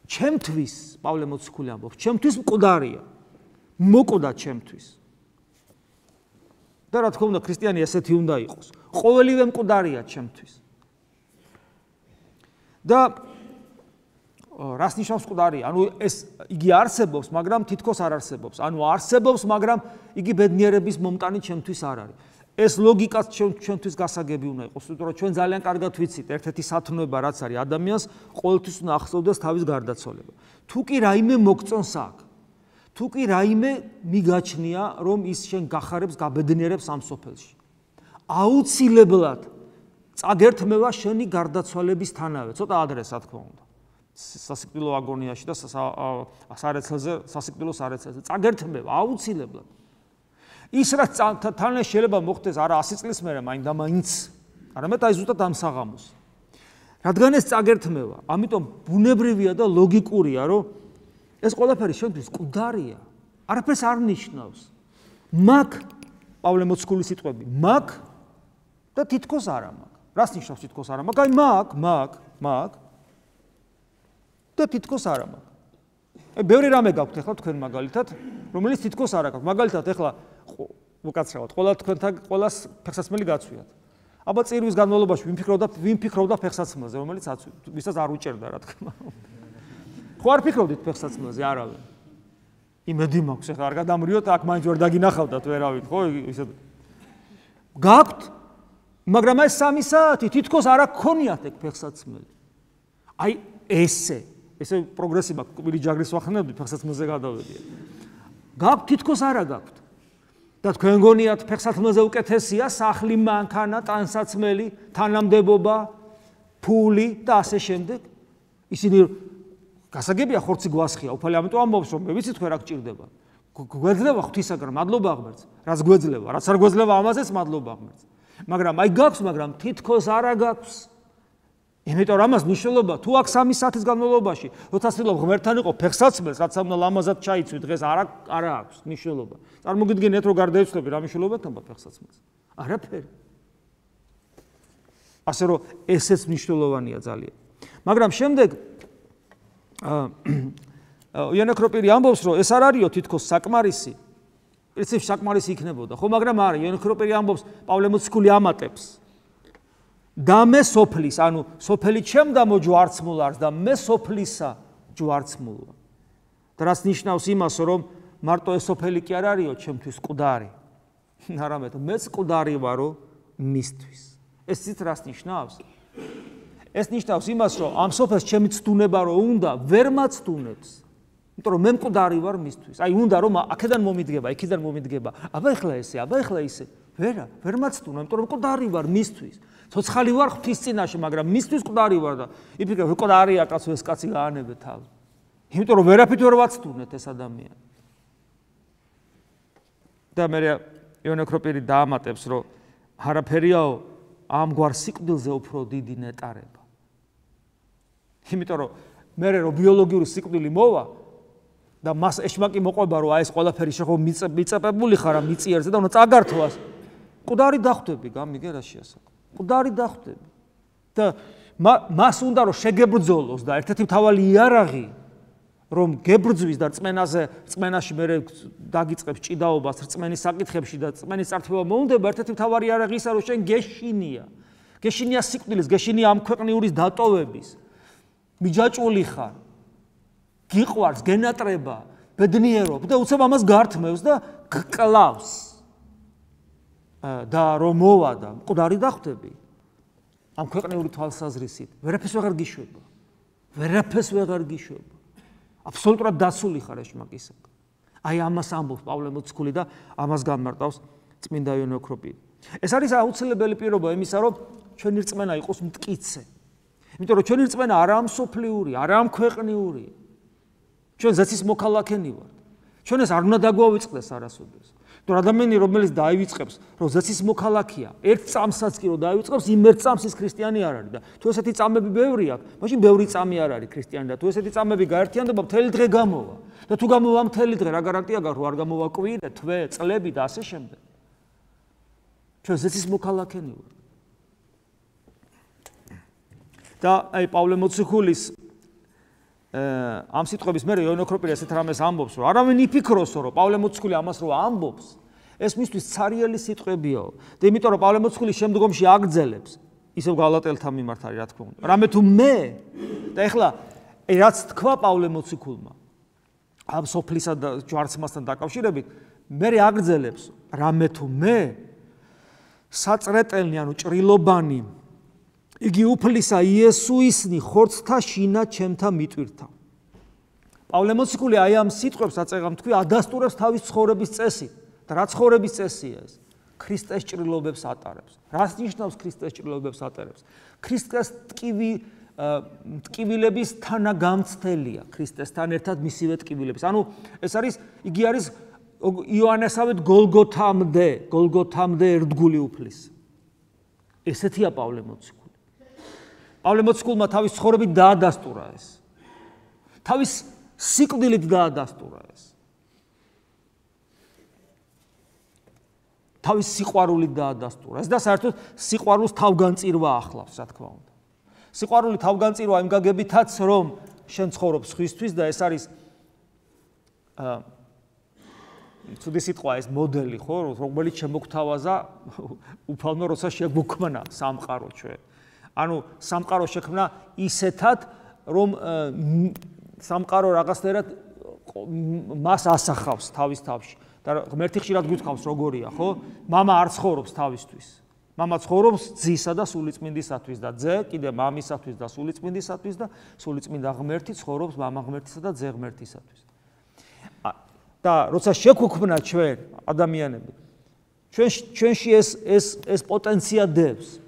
Speaker 1: ჩემთვის, პავლე მოციქული ამბობს, ჩემთვის მკვდარია. მოკვდა ჩემთვის. და რა თქმა უნდა, ქრისტიანი ესეთი უნდა იყოს. ყოველივე მკვდარია ჩემთვის. და რას ნიშნავს მკვდარია? ანუ ეს იგი არსებობს, მაგრამ თითქოს არ არსებობს. ანუ არსებობს, მაგრამ იგი ბედნიერების მომტანი ჩემთვის არ არის. ეს ლოგიკაც ჩვენთვის გასაგები უნდა იყოს, იმიტომ რომ ჩვენ ძალიან კარგად ვიცით, ერთ-ერთი სათნოება რაც არის ადამიანს, ყოველთვის უნდა ახსოვდეს თავის გარდაცვალება. თუ კი რაიმე მოგწონს აქ, თუ კი რაიმე მიგაჩნია, რომ ის შენ გახარებს, გაბედნიერებს ამ სოფელში. აუცილებლად წაგერთმევა შენი გარდაცვალებისთანავე, ცოტა ადრე, რა თქმა უნდა. სასიკვდილო აგონიაში და სარეცელზე, სასიკვდილო სარეცელზე წაგერთმევა აუცილებლად. ის რაც თან შეიძლება მოხდეს არა 100 წლის მერე მაინდა-მაინც, არამედ აი ზუსტად ამ საღამოს. რადგან ეს წაგერთმევა, ამიტომ ბუნებრივია და ლოგიკურია, რომ ეს ყველაფერი შენთვის მკვდარია. არაფერს არ ნიშნავს. მაგ პავლე მოციქულის სიტყვები, მაგ და თითქოს არა მაგ. რას ნიშნავს თითქოს არა მაგ? აი მაგ და თითქოს არა მაგ. აი ბევრი რამე გაქვთ ახლა თქვენ მაგალითად, რომელიც თითქოს არა გაქვთ. მაგალითად ახლა უკაცრავად, ყველა თქვენთან ყველას ფეხსაცმელი გაცვიათ. აბა წირვის განმავლობაში ვინ ფიქრობდა ფეხსაცმელზე, რომელიც ვისაც არ უჭერდა რა თქმა უნდა. ხო არ ფიქრობდით ფეხსაცმელზე არავინ? იმედი მაქვს ახლა არ გადამრიოთ, აქ მაინც ვერ დაგინახავდათ ვერავინ, ხო ისე. გაქვთ, მაგრამ აი 3 საათი თითქოს არ აქონიათ ეგ ფეხსაცმელი. აი ესე პროგრესი მაქვს, კვირი ჯაგრის ვახნებდი, ფეხსაცმელზე გადავედი. გაქვთ, თითქოს არა გაქვთ. და თქვენ გონიათ ფეხსაცმელზე უკეთესია სახლი, მანქანა, ტანსაცმელი, თანამდებობა, ფული და ასე შემდეგ. ისინი გასაგებია ხორცი გვასხია, უფალი ამიტომ ამბობს, რომ მე ვიცი თქვენ რა გჭირდება. გვეძლება ღვთისაგან მადლობა ღმერთს, რაც გვეძლება, რაც არ გვეძლება ამაზეც მადლობა ღმერთს. მაგრამ აი გაქვს, მაგრამ თითქოს არა გაქვს. იმიტომ რომ ამას მნიშვნელობა თუ აქ 3 საათის განმავლობაში, როცა ცდილობ ღმერთთან იყო ფეხსაცმელს, რაც ამდა ლამაზად ჩაიცვი, დღეს არა აქვს მნიშვნელობა. წარმოგიდგენიათ რომ გარდაიცვლები რა მნიშვნელობა თქმა ფეხსაცმელს? არაფერი. ასე რომ ესეც მნიშვნელოვანია ძალიან. მაგრამ შემდეგ იონე ოქროპირი ამბობს, რომ ეს არ არისო თითქოს საკმარისი. პრინციპში საკმარისი იქნებოდა, ხო, მაგრამ არა, იონე ოქროპირი ამბობს, პავლე მოციქული ამატებს. და მე სოფლის, ანუ სოფელი ჩემდამო ჯვარცმულ არს და მე სოფლისა ჯვარცმულვა. და რაც ნიშნავს იმას, რომ მარტო ეს სოფელი კი არ არისო ჩემთვის მკვდარი. არამედ მეც მკვდარი ვარო მისთვის. ეს ცით რას ნიშნავს? ეს ნიშნავს იმას, რომ ამ სოფელს ჩემი ცდუნება რო უნდა, ვერ მაცდუნებს. იმიტომ რომ მე მკვდარი ვარ მისთვის. აი უნდა რომ აქედან მომიდგება, იქიდან მომიდგება. აბა ეხლა ესე, აბა ეხლა ისე. ვერ მაცდუნა, იმიტომ რომ მკვდარი ვარ მისთვის. ცოცხალი ვარ ღვთის წინაშე, მაგრამ მისთვის მკვდარი ვარ და იფიქრე მკვდარია კაცო ეს კაცი გაანებე თავი. იმიტომ რომ ვერაფრით ვერ ვაცდუნეთ ეს ადამიანი. და მე იონე ოქროპირი დაამატებს, რომ არაფერიაო ამგვარ სიკვდილზე უფრო დიდი ნეტარება. იმიტომ რომ მე რომ ბიოლოგიური სიკვდილი მოვა და მას ეშმაკი მოყვება, რომ აი ეს ყველაფერი შეხო მიწებებული ხარ ამ მიწიერზე და უნდა წაგართვას. მკვდარი დახვდები, გამიგე რა შეასაკ. მკვდარი დახვდები. და მას უნდა რომ შეგებრძოლოს და ერთ-ერთი მთავარი იარაღი რომ გებრძვის და რწმენაში მე დაგიწყებს ჭიდაობას რწმენის საკითხებში და რწმენის წართვება მოუნდება, ერთ-ერთი მთავარი იარაღი ისა რომ შენ გეშინია. გეშინია სიკვდილის, გეშინია ამ ქვეყნიურის დატოვების. მიჯაჭვული ხარ. გიყვარს, გენატრება, ბედნიერობ და უცებ ამას გართმევს და გკლავს. და რომ მოვა და მკვდარი დახვდები. ამ ქვეყნიური თვალსაზრისით ვერაფერს ვეღარ გიშვება. ვერაფერს ვეღარ გიშვება. აბსოლუტურად დაცული ხარ ეშმაკისაგან. აი ამას ამბობს პავლე მოციქული და ამას განმარტავს წმინდა იონე ოქროპირი. ეს არის აუცილებელი პირობა იმისა, რომ ჩვენი რწმენა იყოს მტკიცე. იმიტომ რომ ჩვენი რწმენა არა მსოფლიური, არა ქვეყნიური. ჩვენ ზეცის მოქალაქენი ვართ. ჩვენ ეს არ უნდა დაგვავიწყდეს არასოდეს. თუ ადამიანი რომელიც დაივიწყებს, რომ ზეცის მოქალაქეა, ერთ წამსაც კი რომ დაივიწყებს, იმ ერთ წამს ის ქრისტიანი არ არის და თუ ესეთი წამები ბევრი აქვს, მაშინ ბევრი წამი არ არის ქრისტიანი და თუ ესეთი წამები გაერთიანდება, მთელი დღე გამოვა. და თუ გამოვა მთელი დღე, რა გარანტია გაქვს, რომ არ გამოვა კვირა, თვე, წლები და ასე შემდეგ. ჩვენ ზეცის მოქალაქენი ვართ. და აი პავლე მოციქულის ამ სიტყვების მე იონე ოქროპირი ესეთ რამეს ამბობს, რომ არავინ იფიქროსო, რომ პავლე მოციქული ამას რო ამბობს, ეს მისთვის ცარიელი სიტყვებიაო. და იმიტომ რომ პავლე მოციქული შემდგომში აგრძელებს, ისევ გალატელთან მიმართ არის, რა თქმა უნდა. რამე თუ მე და ეხლა რაც თქვა პავლე მოციქულმა ამ სოფლისა და ჯვარცმასთან დაკავშირებით, მე აგრძელებს, რამე თუ მე საწრეტელნი, ანუ ჭრილობანი იგი უფლისა იესუისნი ხორცთა შინა ჩემთა მიტვირთა. პავლე მოციქული აი ამ სიტყვებს აწეღამ თქვი ადასტურებს თავის ცხოვრების წესით. და რა ცხოვრების წესია ეს? ქრისტეს ჭრილობებს ატარებს. რას ნიშნავს ქრისტეს ჭრილობებს ატარებს? ქრისტეს ტკივილების თანაგამცდელია ქრისტესთან ერთად მისივე ტკივილების. ანუ ეს არის იგი არის იოანესავით გოლგოთამდე ერთგული უფლის. ესეთია პავლე მოციქული. პავლე მოციქულმა თავის ცხოვრებით დაადასტურა ეს. თავის სიკვდილით დაადასტურა ეს. თავის სიყვარულით დაადასტურა ეს და საერთოდ სიყვარულს თავგანწირვა ახლავს, რა თქმა უნდა. სიყვარული თავგანწირვა იმ გაგებითაც, რომ შენ ცხოვრობ სხვისთვის და ეს არის ცუდი სიტყვა ეს მოდელი, ხო, რომელიც შემოგთავაზა უფალმა როცა შეგვუქმნა სამყარო ჩვენ. ანუ სამყარო შექმნა ისეთად, რომ სამყარო რაღაცნაირად მას ასახავს თავის თავში. და ღმერთი ხშირად გვითხოვს როგორია, ხო? მამა არ ცხოვრობს თავისთვის. მამა ცხოვრობს ძისა და სულიწმინდისათვის და ძე კიდე მამისათვის და სულიწმინდისათვის და სულიწმინდა ღმერთი ცხოვრობს მამა ღმერთისა და ძე ღმერთისათვის. და როცა შეგვუქმნა ჩვენ ადამიანები, ჩვენში ეს პოტენცია დევს.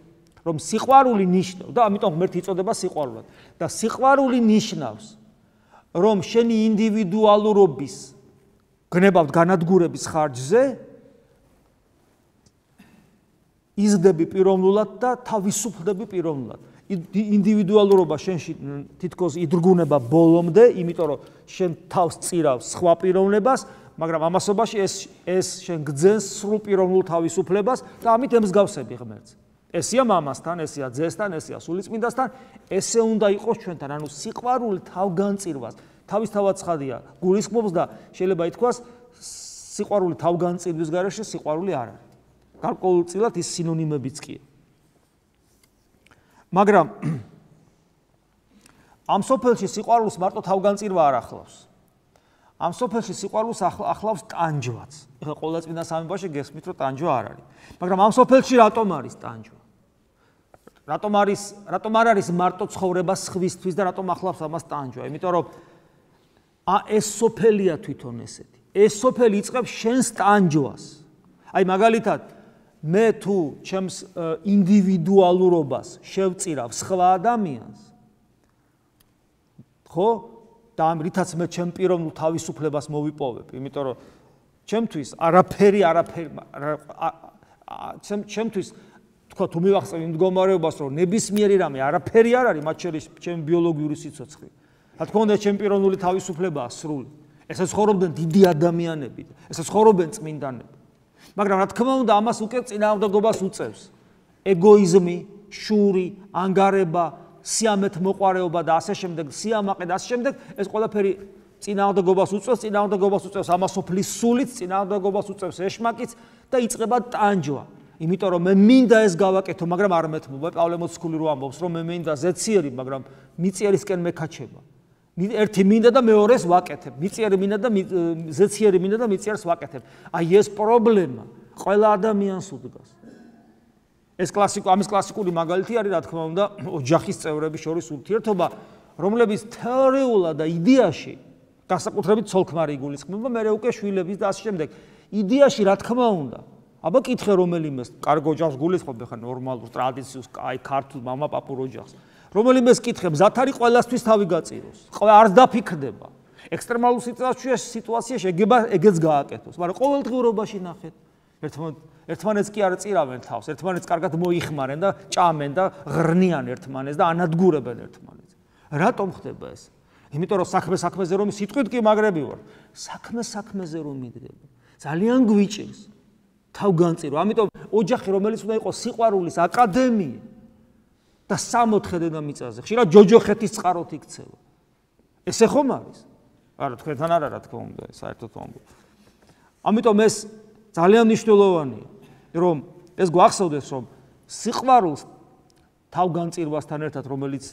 Speaker 1: რომ სიყვარული ნიშნავს და ამიტომ ღმერთი იწოდება სიყვარულად და სიყვარული ნიშნავს რომ შენი ინდივიდუალურობის გნებავთ განადგურების ხარჯზე იზრდები პიროვნულად და თავისუფლდები პიროვნულად. ინდივიდუალურობა შენში თითქოს იდრგუნება ბოლომდე, იმიტომ რომ შენ თავს წირავს სხვა პიროვნებას, მაგრამ ამასობაში ეს შენ გძენს სრულ პიროვნულ თავისუფლებას და ამით ემსგავსები ღმერთს. ესია მამასთან, ესია ძესთან, ესია სულიწმინდასთან, ესე უნდა იყოს ჩვენთან, ანუ სიყვარული თავგანწირვას, თავისთავად ცხადია, გულისხმობს და შეიძლება ითქვას, სიყვარული თავგანწირვის გარეშე სიყვარული არ არის. გარკვეულწილად ის სინონიმებიც კი. მაგრამ ამ სოფელში სიყვარულს მარტო თავგანწირვა არ ახლავს. ამ სოფელში სიყვარულს ახლავს ტანჯვაც. ეხლა ყოვლადწმინდა სამებაში გესმით, რომ ტანჯვა არ არის. მაგრამ ამ სოფელში რატომ არის ტანჯვა? რატომ არ არის მარტო ცხოვრება სხვისთვის და რატომ ახლავს ამას ტანჯვა? იმიტომ რომ ეს სოფელია თვითონ ესეთი. ეს სოფელი იწყებს შენს ტანჯვას. აი მაგალითად, მე თუ ჩემს ინდივიდუალურობას შევწირავ სხვა ადამიანს, ხო? და ამ რითაც მე ჩემ პიროვნულ თავისუფლებას მოვიპოვებ, იმიტომ რომ ჩემთვის არაფერი ჩემთვის თქვა თუ მივახსენ იმ მდგომარეობას, რომ ნებისმიერი რამე არაფერი არ არის, მათ შორის ჩემი ბიოლოგიური სიცოცხლე. რა თქმა უნდა, ჩემი პიროვნული თავისუფლებაა სრული. ესე ცხოვრობდნენ დიდი ადამიანები, ესე ცხოვრობენ წმინდანები. მაგრამ რა თქმა უნდა, ამას უკვე წინააღმდეგობას უწევს. ეგოიზმი, შური, ანგარება, სიამეთ მოყვარეობა და ასე შემდეგ, სიამაყე და ასე შემდეგ, ეს ყველაფერი წინააღმდეგობას უწევს ამასოფლის სულით, წინააღმდეგობას უწევს ეშმაკიც და იწყება ტანჯვა. იმიტომ რომ მე მინდა ეს გავაკეთო, მაგრამ არ მეთმობა. პავლე მოციქული რო ამბობს, რომ მე მინდა ზეციერი, მაგრამ მიწიერისკენ მეკაჩება. ერთი მინდა და მეორეს ვაკეთებ. მიწიერი მინდა და ზეციერი მინდა და მიწიერს ვაკეთებ. აი ეს პრობლემა ყველა ადამიანს უდგას. ამის კლასიკური მაგალითი არის, რა თქმა უნდა, ოჯახის წევრების შორის ურთიერთობა, რომლებიც თეორიულად და იდეაში განსაკუთრებით ცოლ-ქმარი იგულისხმება, მე უკვე შვილების და ასე შემდეგ. იდეაში რა თქმა უნდა, აბა კითხე რომელიმეს კარგ ოჯახს გულისხმობ, ხა ნორმალურ ტრადიციულ, აი ქართულ მამა-პაპურ ოჯახს. რომელიმეს კითხე, მზად არის ყველასთვის თავი გაწიროს. არ დაფიქრდება. ექსტრემალურ სიტუაციაში ეგეც გააკეთოს, მაგრამ ყოველდღიურობაში ნახეთ. ერთმანეთს კი არ წირავენ თავს, ერთმანეთს კარგად მოიხმარენ და ჭამენ და ღრნიან ერთმანეთს და ანადგურებენ ერთმანეთს. რატომ ხდება ეს? იმიტომ რომ საქმეზე რომ სიტყვით კი მაგრები ვარ, საქმეზე რომ მიდგება. ძალიან გვიჭირს თავგანწირო. ამიტომ ოჯახი რომელიც უნდა იყოს სიყვარულის აკადემია და 60 დედამიწაზე ხშირად ჯოჯოხეთის წყაროთ იქცევა. ესე ხომ არის? არა, თქვენთან არა, რა თქმა უნდა, საერთოდ ვამბობ. ამიტომ ეს ძალიან მნიშვნელოვანია, რომ ეს გვახსოვდეს, რომ სიყვარულს თავგანწირვასთან ერთად, რომელიც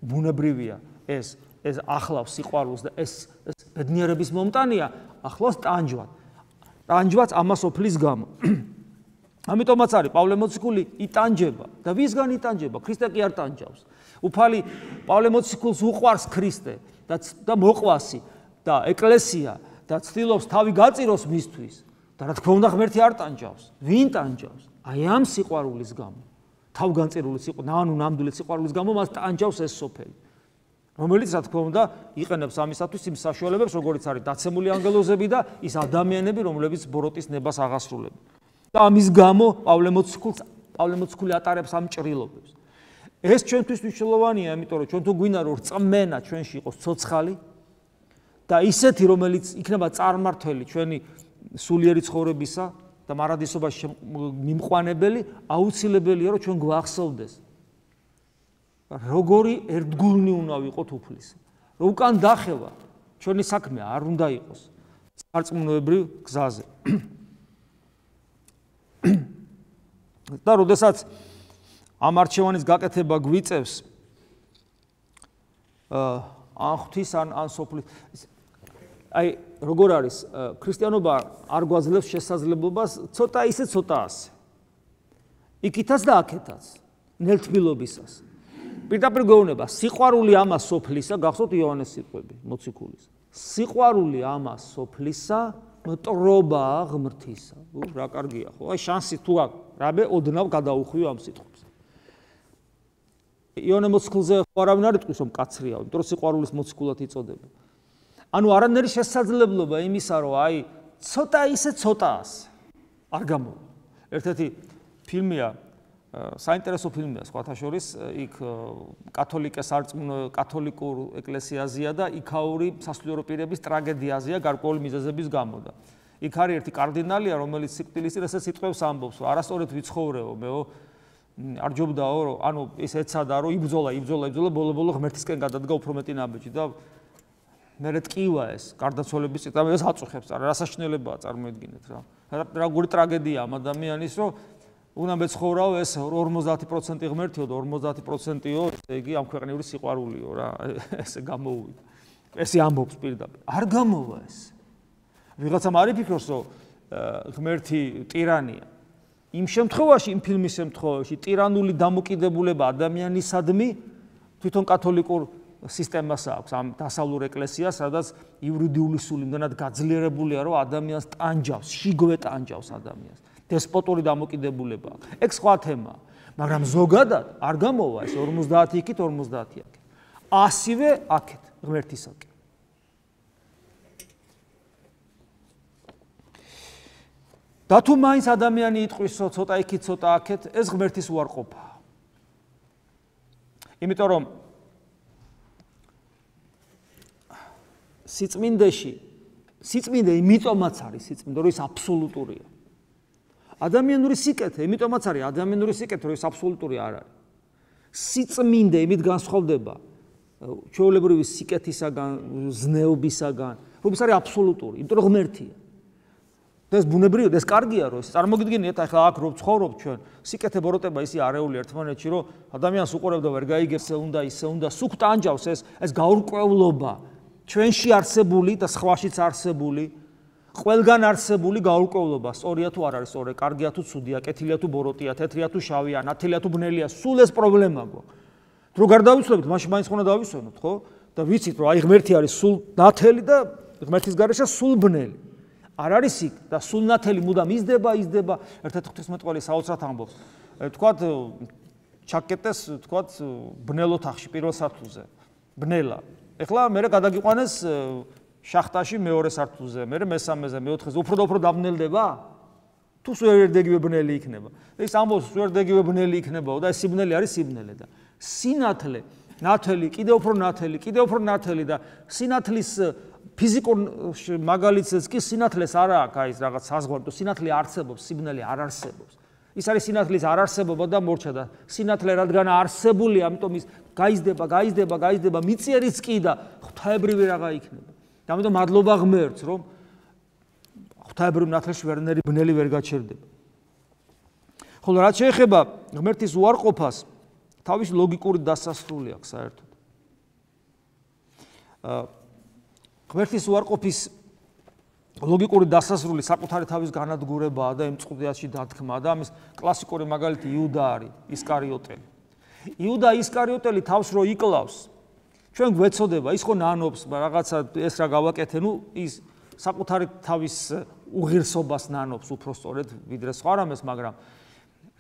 Speaker 1: ბუნებრივია, ეს ახლავს სიყვარულს და ეს ბედნიერების მომტანია, ახლავს ტანჯვად. ტანჯვაც ამას ოფლის გამო. ამიტომაც არის პავლე მოციქული იტანჯება და ვისგან იტანჯება? ქრისტე კი არ ტანჯავს. უფალი პავლე მოციქულს უყვარს ქრისტე და მოყვასი და ეკლესია და ცდილობს თავი გაწიროს მისთვის. და რა თქმა უნდა ღმერთი არ ტანჯავს. ვინ ტანჯავს? აი ამ სიყვარულის გამო. თავგანწირული ნამდვილი სიყვარულის გამო მას ტანჯავს ეს სოფელი. რომელიც რა თქმა უნდა იყენებს ამისათვის იმ საშუალებებს, როგორც არის დაცემული ანგელოზები და ის ადამიანები, რომლებიც ბოროტის ნებას აღასრულებენ. და ამის გამო პავლე მოციქული ატარებს ამ ჭრილობებს. ეს ჩვენთვის მნიშვნელოვანია, იმიტომ რომ ჩვენ თუ გვინდა რომ რწმენა ჩვენში იყოს ცოცხალი და ისეთი, რომელიც იქნება წარმართველი ჩვენი სულიერი ცხოვრებისა და მარადისობაში მიმყვანებელი, აუცილებელია რომ ჩვენ გვახსოვდეს როგორი ერთგულნი უნდა ვიყოთ უფლისა. რომ უკან დახევა ჩვენი საქმე არ უნდა იყოს სარწმუნოებრივ გზაზე. და როდესაც ამ არჩევანის გაკეთება გვიწევს ან ღვთის ან სოფლის, აი როგორ არის ქრისტიანობა არ გვაძლევს შესაძლებლობას ცოტა ისე ცოტა ასე. იქითაც და აქეთაც ნელთბილობისას. პირდაპირ გვეუბნება სიყვარული ამას სოფლისა, გახსოვთ იოანეს სიტყვები მოციქულის. სიყვარული ამას სოფლისა მტრობა ღმრთისა. რა კარგია ხო? აი შანსი თუ აქვს, რაბე ოდნავ გადაუხვიო ამ სიტყვებს. იოანე მოციქულზე არავინ არ იტყვის რომ კაცრია, იმიტომ რომ სიყვარულის მოციქულად იწოდება. ანუ არანაირი შესაძლებლობა იმისა, რომ აი ცოტა ისე ცოტა ასე არ გამოვა. ერთ-ერთი ფილმია, საინტერესო ფილმია სხვათა შორის, იქ კათოლიკურ ეკლესიაზეა და იქაური სასულიერო პირების ტრაგედიაზეა გარკვეული მიზეზების გამო და იქ არის ერთი კარდინალია, რომელიც სიკვდილის წინ ესეც სიტყვებს ამბობს, რომ არასწორად ვიცხოვრეო, მეო არ ჯობდაო, რომ ანუ ის ეცადა, რომ იბრძოლა, ბოლო ღმერთისკენ გადადგა უფრო მეტი ნაბიჯი და მერე ტკივა ეს გარდაცვალების წინ ეს აწუხებს, რა სასაშნელებაა წარმოედგინეთ რა. როგორი ტრაგედია ამ ადამიანის, რომ უნდა მეცხოვრაო ეს 50% ღმერთიო და 50%-იო, ესე იგი ამ ქვეყნიური სიყვარულიო რა, ესე გამოუვიდა. ესე ამბობს პირდაპირ. არ გამოვა ეს. ვიღაცამ არ იფიქროს, რომ ღმერთი ტირანია. იმ შემთხვევაში, იმ ფილმის შემთხვევაში, ტირანული დამოკიდებულება ადამიანისადმი თვითონ კათოლიკურ სისტემას აქვს, ამ დასავლურ ეკლესიას, სადაც იურიდიული სული იმდანად გაძლიერებულია, რომ ადამიანს ტანჯავს, შიგვე ტანჯავს ადამიანს. დესპოტური დამოკიდებულება. ეგ სხვა თემაა, მაგრამ ზოგადად არ გამოვა ეს 50 იქით, 50 აქეთ. ასივე აქეთ ღმერთისაკენ. და თუ მაინც ადამიანი იტყვისო ცოტა იქით, ცოტა აქეთ, ეს ღმერთის უარყოფაა. იმიტომ რომ სიწმინდე იმიტომაც არის სიწმინდე, რომ ის აბსოლუტურია. ადამიანური სიკეთე, იმიტომაც არის ადამიანური სიკეთე, რომ ის აბსოლუტური არ არის. სიწმინდე იმით განსხვავდება ჩვეულებრივი სიკეთისაგან, ზნეობისაგან, რომ ის არის აბსოლუტური, იმიტომ რომ ღმერთია. და ეს ბუნებრივია, ეს კარგია, რომ ეს წარმოგიდგენიათ, ახლა აქ რო ცხოვრობ ჩვენ, სიკეთე ბოროტება ისი არეული ერთმანეთში, რომ ადამიანს უყურებ და ვერ გაიგებს, ისე უნდა, სუქ ტანჯავს ეს გაურკვევლობა, ჩვენში არსებული და სხვაშიც არსებული, ყველგან არსებული გაურკვევლობა, სწორია თუ არ არის სწორი, კარგია თუ ცუდია, კეთილია თუ ბოროტია, თეთრია თუ შავია, ნათელია თუ ბნელია, სულ ეს პრობლემა გვაქვს. რო გარდავიცვალებთ, მაშინ მაინც ხონა დავისვენოთ, ხო? და ვიცით, რომ აი ღმერთი არის სულ ნათელი და ღმერთის გარეშე სულ ბნელი. არ არის იქ და სულ ნათელი მუდამ იზრდება, ერთ-ერთი ღვთისმეტყველი საოცრად ამბობს. თქვათ ჩაკეტეს, თქვათ ბნელ ოთახში პირველ სართულზე. ბნელა. ეხლა მე გადაგიყვანეს შახტაში მეორე სართულზე, მე მესამეზე, მეოთხეზე, უფრო და უფრო დაბნელდება? თუ სუერდეგივე ბნელი იქნება. ეს ამბობს სუერდეგივე ბნელი იქნებაო და ეს სიბნელი არის სიბნელე და სინათლე, ნათელი, კიდევ უფრო ნათელი და სინათლის ფიზიკურ მაგალითს კი სინათლეს არა აქვს აი ეს რაღაც საზღვარგო, სინათლე არსებობს, სიბნელე არ არსებობს. ის არის სინათლის არ არსებობა და მორჩა და სინათლე რადგან არსებულია, ამიტომ ის გაიზრდება, მიწიერიც კი და ღვთაებრივი რაღა იქნება. და ამიტომ მადლობა ღმერთს, რომ ღვთაებრივ ნათლში ვერნერი ბნელი ვერ გაჩერდება. ხოლო რაც შეეხება ღმერთის უარყოფას, თავისი ლოგიკური დასასრული აქვს საერთოდ. ღმერთის უარყოფის ლოგიკური დასასრული საკუთარი თავის განადგურებაა და იმ წყუდეაში დათქმა და ამის კლასიკური მაგალითი იუდა არის, ისკარიოტელი. იუდა ისკარიოტელი თავს რო იკლავს, ჩვენ გვეცოდება, ის ხო ნანობს, რაღაცა ეს რა გავაკეთე, ის საკუთარი თავის უღირსობას ნანობს უფრო სწორედ ვიდრე სხვა რამეს, მაგრამ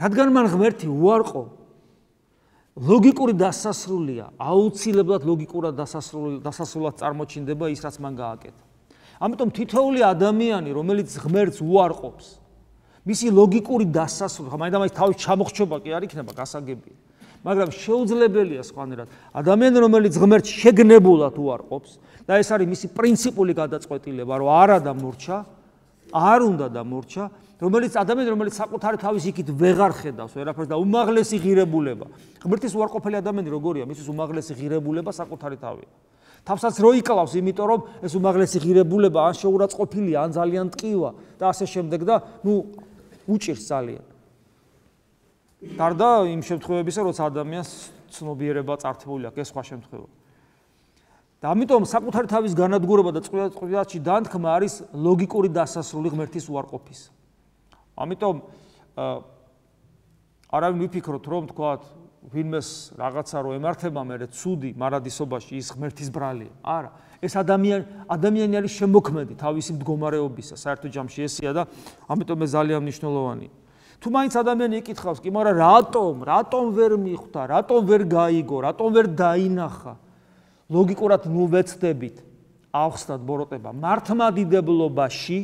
Speaker 1: რადგან მან ღმერთი უარყო, ლოგიკური დასასრულია, აუცილებლად ლოგიკურად დასასრულად წარმოჩინდება ის, რაც მან გააკეთა. ამიტომ თითოეული ადამიანი, რომელიც ღმერთს უარყოფს, მისი ლოგიკური დასასრული, მაინდა-მაინც თავის ჩამოხრჩობა კი არ იქნება გასაგებია, მაგრამ შეუძლებელია სხვანაირად. ადამიანი, რომელიც ღმერთს შეგნებულად უარყოფს და ეს არის მისი პრინციპული გადაწყვეტილება, რომ არა და მორჩა, არ უნდა და მორჩა, რომელიც საკუთარი თავის იქით ვეღარ ხედავს ვერაფერს და უმაღლესი ღირებულება. ღმერთის უარყოფელი ადამიანი როგორია? მისთვის უმაღლესი ღირებულება საკუთარი თავია. თავსაც რო იკლავს, იმიტომ რომ ეს უმაღლესი ღირებულება ან შეურაცხყოფილია, ან ძალიან ტკივა და ასე შემდეგ და უჭირს ძალიან. გარდა იმ შემთხვევებისა, როცა ადამიანს ცნობიერება წართებული აქვს, ეს სხვა შემთხვევა. და ამიტომ საკუთარი თავის განადგურება და წყვილადში დანთქმა არის ლოგიკური დასასრული ღმერთის უარყოფის. ამიტომ არავინ ვიფიქროთ, რომ თქვათ, ვინმეს რაღაცა რო ემართება მერე ცუდი მარადისობაში ის ღმერთის ბრალია. არა, ეს ადამიანი არის შემოქმედი თავისი მდგომარეობისა, საერთო ჯამში ესია და ამიტომ ეს ძალიან მნიშვნელოვანია. თუ მაინც ადამიანი იკითხავს, კი, მაგრამ რატომ ვერ მიხვდა, რატომ ვერ გაიგო, რატომ ვერ დაინახა? ლოგიკურად ვეცდებით ავხსნათ ბოროტება მართლმადიდებლობაში,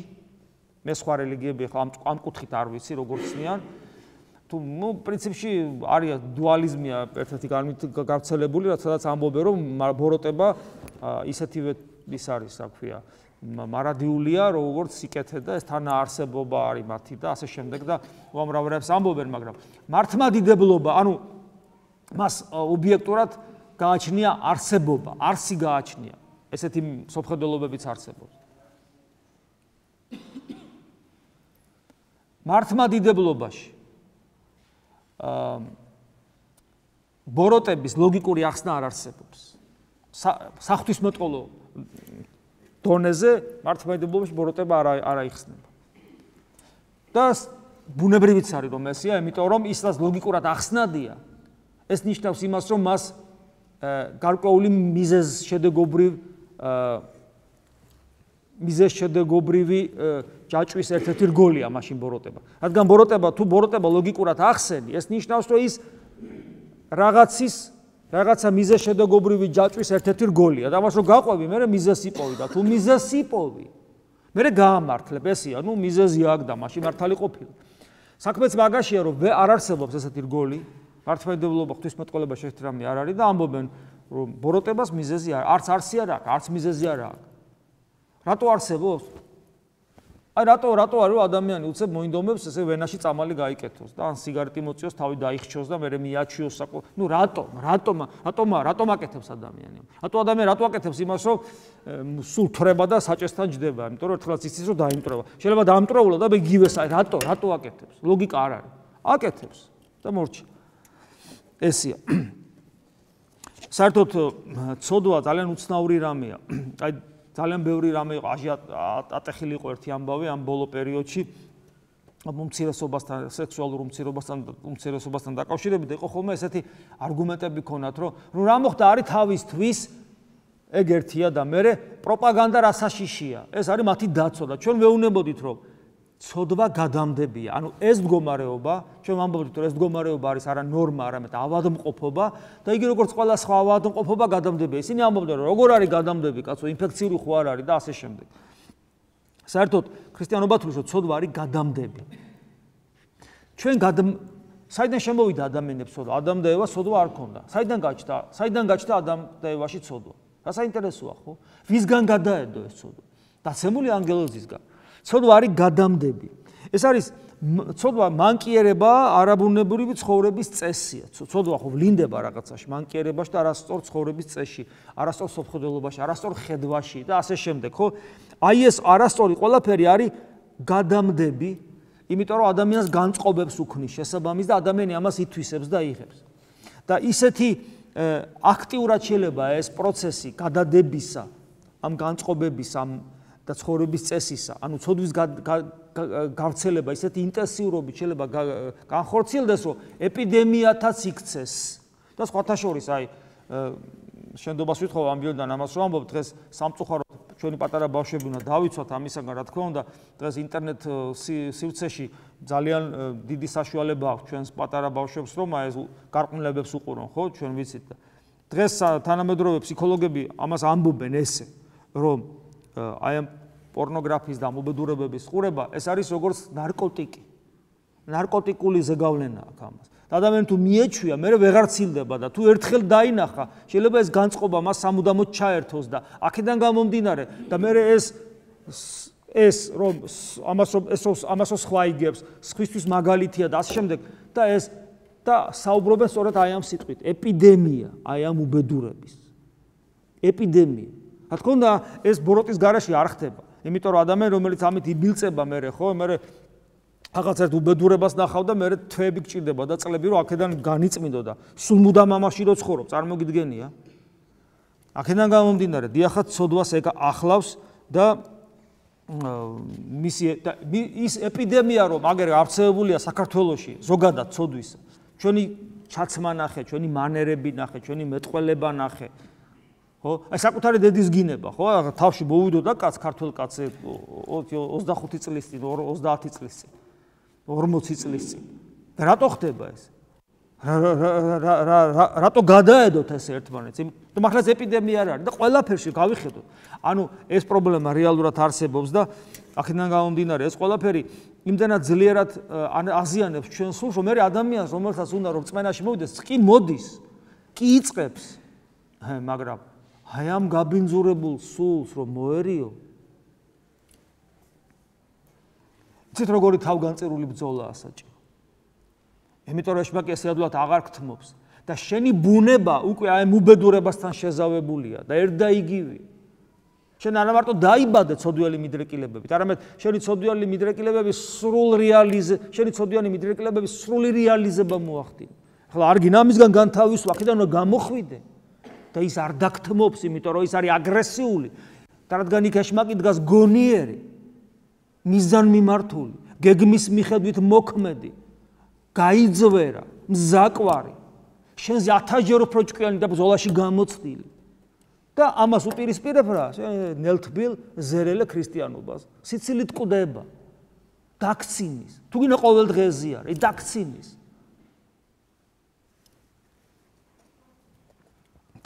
Speaker 1: მე სხვა რელიგიები ახლა ამ კუთხით არ ვიცი როგორ ცნიან, თუ პრინციპში არის დუალიზმია ერთ-ერთი გავრცელებული, სადაც ამბობენ, რომ ბოროტება ისეთივე ის არის, რა ქვია, მარადიულია, როგორც სიკეთე და ეს თანაარსებობა არის მათი და ასე შემდეგ და უამრავ რამს ამბობენ, მაგრამ მართლმადიდებლობა, ანუ მას ობიექტურად გააჩნია არსებობა, არსი გააჩნია. ესეთი სოფხედელობებიც არსებობს. მართლმადიდებლობაში ბოროტების ლოგიკური ახსნა არ არსებობს. საღვთისმეტყველო დონეზე მართლმადიდებლობაში ბოროტება არ აიხსნება. და ბუნებრივიც არის რომ ესია, იმიტომ რომ ის რაც ლოგიკურად ახსნადია, ეს ნიშნავს იმას, რომ მას გარკვეული მიზეზშედეგობრივი ჯაჭვის ერთ-ერთი რგოლია მაშინ ბოროტება. რადგან თუ ბოროტება ლოგიკურად ახსენი, ეს ნიშნავს, რომ ის რაღაცა მიზეზშედეგობრივი ჯაჭვის ერთ-ერთი რგოლია. და მას რო გაყვები, მე მიზეზს იპოვი და თუ მიზეზს იპოვი, მე გაამართლებ, ესია, მიზეზი აქ და მაშინ მართალი ყოფილი. საქმეც მაგაშია, რომ არ არსებობს ესეთი რგოლი, მართლმადიდებლობა, ღვთისმეტყველება შეერთი რამე არ არის და ამბობენ, რომ ბოროტებას მიზეზი არ, არც არსი არ აქვს, არც მიზეზი არ აქვს. რატო არსებობს? აი რატო არის რომ ადამიანი უცებ მოინდომებს ესე ვენაში წამალი გაიკეთოს და ან სიგარეტი მოწიოს, თავი დაიხჩოს და მერე მიაჩიოს საკო. ნუ რატომ აკეთებს ადამიანი? რატო აკეთებს იმას, რომ სულ თრება და საჭესთან ჯდება, იმიტომ რომ ერთხელაც იცის რომ დაიმტრევა. შეიძლება დაამტრეულა და იგივეს აი რატო აკეთებს? ლოგიკა არ არის. აკეთებს და მორჩა. ესია. საერთოდ ცოდვა ძალიან უცნაური რამეა. აი ძალიან ბევრი რამე იყო, ატეხილი იყო ერთი ამბავი ამ ბოლო პერიოდში უმცირესობასთან, სექსუალურ უმცირესობასთან დაკავშირებით იყო ხოლმე ესეთი არგუმენტები ქონათ, რომ რა მოხდა არის თავისთვის ეგ ერთია და მე პროპაგანდა რასაშიშია. ეს არის მათი დაცვა და ჩვენ ვეუბნებოდით, რომ ცოდვა გადამდებია. ანუ ეს მდგომარეობა, ჩვენ ვამბობთ, რომ ეს მდგომარეობა არის არა ნორმა, არამედ ავადმყოფობა და იგი როგორც ყველა სხვა ავადმყოფობა გადამდებია. ისინი ამბობდნენ, რომ როგორ არის გადამდები, კაცო, ინფექციური ხო არ არის და ასე შემდეგ. საერთოდ ქრისტიანობა თulis, რომ ცოდვა არის გადამდები. ჩვენ საიდან შემოვიდა ადამიანებს ცოდვა? ადამ და ევა ცოდვა არ ქონდა. საიდან გაჩნდა ადამ და ევაში ცოდვა? რა საინტერესოა, ხო? ვისგან გადაედო ეს ცოდვა? დაცემული ანგელოზისგან. ცოდვა არის გადამდები. ეს არის ცოდვა მანკიერება არაბუნებრივი ცხოვრების წესია. ცოდვა ხო ვლინდება რაღაცაში, მანკიერებაში და არასწორ ცხოვრების წესში, არასწორ სოფხდელობაში, არასწორ ხედვაში და ასე შემდეგ, ხო? აი ეს არასწორი ყველაფერი არის გადამდები, იმიტომ რომ ადამიანს განწყობებს უქმნის შესაბამის და ადამიანი ამას ითვისებს და იღებს. და ისეთი აქტიურად შეიძლება ეს პროცესი გადადებისა, ამ განწყობების, ამ და ცხოვრების წესისა, ანუ ცოდვის გავრცელება ისეთი ინტენსიურობით შეიძლება განხორციელდეს, რომ ეპიდემიათაც იქცეს. და სხვათა შორის, აი, შენდობას ვითხოვ ამბიოდან ამას რომ ამბობ, დღეს სამწუხაროდ ჩვენი პატარა ბავშვები უნდა დავიცვათ ამისაგან, რა თქმა უნდა, დღეს ინტერნეტ სივრცეში ძალიან დიდი საშუალება აქვს ჩვენს პატარა ბავშვებს, რომ აი ეს გარყვნილებებს უყურონ, ხო, ჩვენ ვიცით. დღეს თანამედროვე ფსიქოლოგები ამას ამბობენ ესე, რომ აი ამ პორნოგრაფიის და მობედურებების ყურება ეს არის როგორც ნარკოტიკი. ნარკოტიკული ზეგავლენა აქვს ამას. და ადამიანი თუ მიეჩვია, მე ვეღარ ცილდება და თუ ერთხელ დაინახა, შეიძლება ეს განწყობა მას სამუდამოდ ჩაერთოს და აქედან გამომდინარე და მე ეს რომ ამას სხვა იგებს, სხვისთვის მაგალითია და ასე შემდეგ და ეს და საუბრობენ სწორედ აი ამ სიტყვით, ეპიდემია, აი ამ უბედურების. ეპიდემია. რა თქმა უნდა, ეს ბოროტის გარეშე არ ხდება. იმიტომ რომ ადამიანი, რომელიც ამით იბილწება მერე, ხო, მერე რაღაც ერთ უბედურებას ნახავ და მერე თვეები გჭირდება და წლები რომ აქედან განიწმინდო და სულ მუდამ ამაში რო ცხოვრობ, წარმოგიდგენია. აქედან გამომდინარე, დიახაც ცოდვას ეგ ახლავს და ის ეპიდემია რომ აგერ აფცეებულია საქართველოში ზოგადად ცოდვის. ჩვენი ჩაცმა ნახე, ჩვენი მანერები ნახე, ჩვენი მეტყველება ნახე. ხო? აი საკუთარი დედის გინება, ხო? თავში მოვიდოდა კაც, ქართველ კაცზე 25 წლის წინ, 30 წლის წინ, 40 წლის წინ. და რატო ხდება ეს? რატო გადაედოთ ეს ერთმანეთს? და მართლაც ეპიდემია არ არის და ყველაფერში გავიხედოთ. ანუ ეს პრობლემა რეალურად არსებობს და აქედან გამომდინარე ეს ყველაფერი იმდენად ძლიერად აზიანებს ჩვენ სულს, რომ მე ადამიანს რომელსაც უნდა რომ წმენაში მოვიდეს, კი მოდის, კი იწყებს. მაგრამ აი ამ გაბინძურებულ სულს რომ მოერიო. იცით როგორი თავგანწირული ბრძოლაა საჭირო. იმიტომ რომ შმაკი ესე ადულად აღარ გთმობს და შენი ბუნება უკვე აი უბედურებასთან შეზავებულია და ერთ და იგივე. შენ არა მარტო დაიბადე ცოდვიანი მიდრეკილებებით, არამედ შენი ცოდვიანი მიდრეკილებების სრული რეალიზება მოახდინა. ახლა არ გინდა ამისგან განთავისვა, აქედან უნდა გამოხვიდე. და ის არ დაგთმობს, იმიტომ რომ ის არის აგრესიული. და რადგან იქ შმაკი დგას გონიერი, მიზანმიმართული, გეგმის მიხედვით მოქმედი, გაიძვერა, მზაკვარი, შენზე 1000-ჯერ უფრო ჭკვიანი და ბრძოლაში გამოცდილი. და ამას უპირისპირებ რა, ნელთბილ ზერელე ქრისტიანობას. სიცილით კვდება, დაქცინის. თუ გინდა ყოველ დღეზე არის, დაქცინის.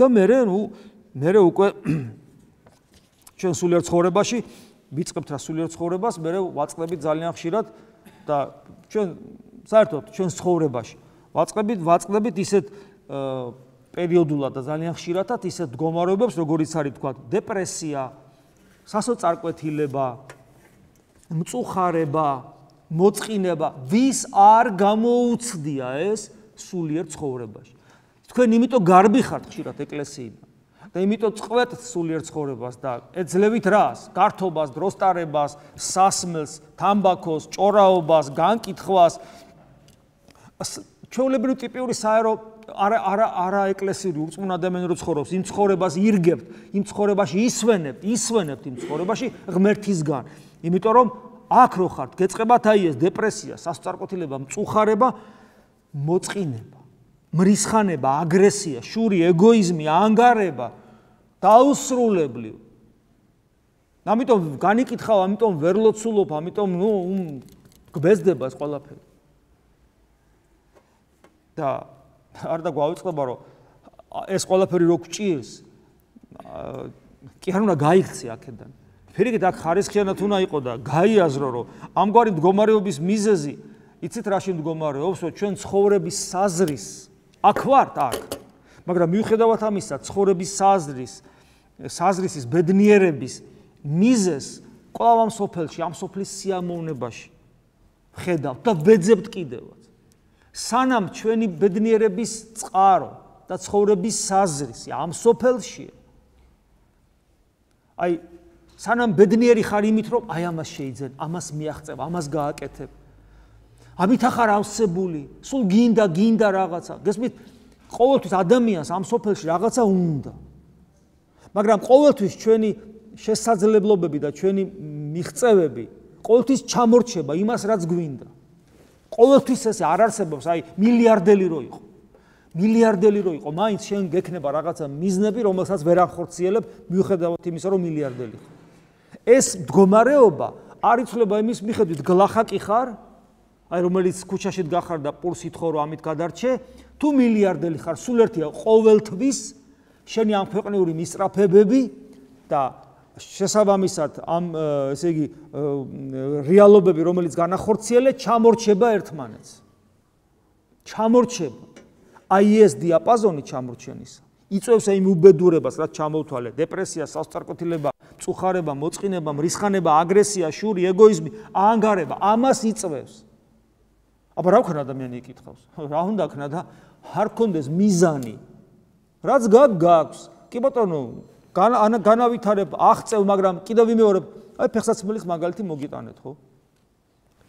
Speaker 1: და მე უკვე ჩვენ სულიერ ცხოვრებაში ვიწყებთ რა სულიერ ცხოვრებას, მე ვაწყდებით ძალიან ხშირად და ჩვენ საერთოდ ჩვენ ცხოვრებაში ვაწყდებით ისეთ პერიოდულად და ძალიან ხშირადად ისეთ მდგომარეობებს, როგორიც არის თქვა დეპრესია, სასოწარკვეთილება, მწუხარება, მოწყინება, ვის არ გამოუცდია ეს სულიერ ცხოვრებაში. თქვენ იმიტომ გარბი ხართ ხშირად ეკლესიიდან და იმიტომ წყვეთ სულიერ ცხოვრებას და ეძლევით რას? გართობას, დროსტარებას, სასმელს, თამბაქოს, ჭორაობას, განკითხვას. ჩვეულებრივი ტიპიური საერო არა ეკლესიური ურწმუნო ადამიანი რო ცხოვრობს, იმ ცხოვრებას ირგებთ, იმ ცხოვრებაში ისვენებთ იმ ცხოვრებაში ღმერთისგან. იმიტომ რომ აქ რო ხართ, გეწყებათ აი ეს დეპრესია, სასწარკვეთილება, მწუხარება, მოწყინება, მრისხანება, აგრესია, შური, ეგოიზმი, ანგარება, დაუსრულებლივ. ამიტომ განიკითხავ, ამიტომ ვერ ლოცულობ, ამიტომ გვეზდება ეს ყველაფერი. და არ და გვავიწყდება, რომ ეს ყველაფერი რო გჭირს, კი არ უნდა გაიქცე აქედან. ფერიგით აქ ხარისხიანად უნდა იყო და გაიაზრო, რომ ამგვარი მდგომარეობის მიზეზი, იცით რაში მდგომარეობს, რომ ჩვენ ცხოვრების საზრის აქ ვართ, აქ. მაგრამ მიუხედავად ამისა, ცხოვრების საზრისის ბედნიერების მიზეზს კვლავ ამ სოფელში, ამ სოფლის სიამოვნებაში ხედავთ და ვეძებთ კიდევაც. სანამ ჩვენი ბედნიერების წყარო და ცხოვრების საზრისი ამ სოფელშია. აი, სანამ ბედნიერი ხარ იმით, რომ აი ამას შეიძენ, ამას მიაღწევ, ამას გააკეთებ. ამით ახარ ავსებული, სულ გინდა რაღაცა. გესმით, ყოველთვის ადამიანს ამ სოფელში რაღაცა უნდა. მაგრამ ყოველთვის ჩვენი შესაძლებლობები და ჩვენი მიღწევები ყოველთვის ჩამორჩება იმას, რაც გვინდა. ყოველთვის ესე არ არსებობს, აი მილიარდელი რო იყო. მილიარდელი რო იყო, მაინც შენ გექნება რაღაცა მიზნები, რომელსაც ვერ ახორციელებ, მიუხედავად იმისა, რომ მილიარდელი ხარ. ეს მდგომარეობა არ იცვლება იმის მიხედვით, გლახაკი ხარ, აი რომელიც ქუჩაში დგახარ და პულს ითხოვ, რომ ამით გადარჩე, თუ მილიარდელი ხარ, სულ ერთია ყოველთვის შენი ამ ქვეყნიური მისწრაფებები და შესაბამისად ამ ესე იგი რეალობები, რომელიც განახორციელე, ჩამორჩება ერთმანეთს. ჩამორჩება. აი ეს დიაპაზონი ჩამორჩენისა. იწვევს იმ უბედურებას, რაც ჩამოვთვალე, დეპრესია, სასწარკვეთილება, მწუხარება, მოწყინება, მრისხანება, აგრესია, შური, ეგოიზმი, ანგარება, ამას იწვევს. აბა რა ვქნა ადამიანი იკითხავს? რა უნდა ქნა და არ გქონდეს მიზანი. რაც გაქვს, კი ბატონო, განავითარებ, აღწევ, მაგრამ კიდევ ვიმეორებ, აი ფეხსაცმლის მაგალითი მოგიტანეთ, ხო?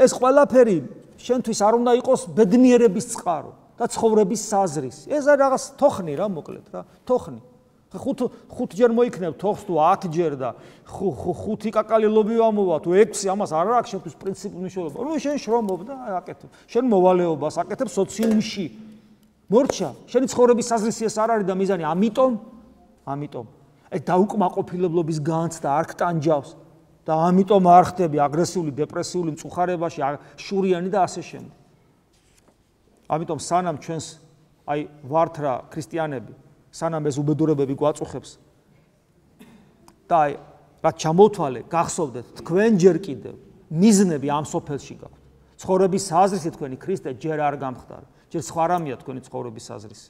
Speaker 1: ეს ყველაფერი შენთვის არ უნდა იყოს ბედნიერების წყარო და ცხოვრების საზრისი. ეს არის რაღაც თოხნი რა, მოკლედ რა, თოხნი. ხუთჯერ მოიქნებ თოხს თუ 10ჯერ და ხუთი კაკალი ლობი ვამოვა თუ 6, ამას არ აქვს შენთვის პრინციპი მნიშვნელობა. ნუ შენ შრომობ და აკეთებ. შენ მოვალეობას აკეთებ სოციუმში. მორჩა, შენი ცხოვრების საზრისი ეს არ არის და მიზანი, ამიტომ აი დაუკმაყოფილებლობის განცდა არ გტანჯავს და ამიტომ არ ხდები აგრესიული, დეპრესიული, მწუხარებაში, შურიანი და ასე შემდეგ. ამიტომ სანამ ჩვენს აი ვართ რა ქრისტიანები, სანამ ეს უბედურებები გვაწუხებს და აი რაც ჩამოვთვალე, გახსოვდეთ, თქვენ ჯერ კიდევ მიზნები ამ სოფელში გაქვთ. ცხოვრების საზრისი თქვენი ქრისტე ჯერ არ გამხდარა, ჯერ სხვა რამეა თქვენი ცხოვრების საზრისი.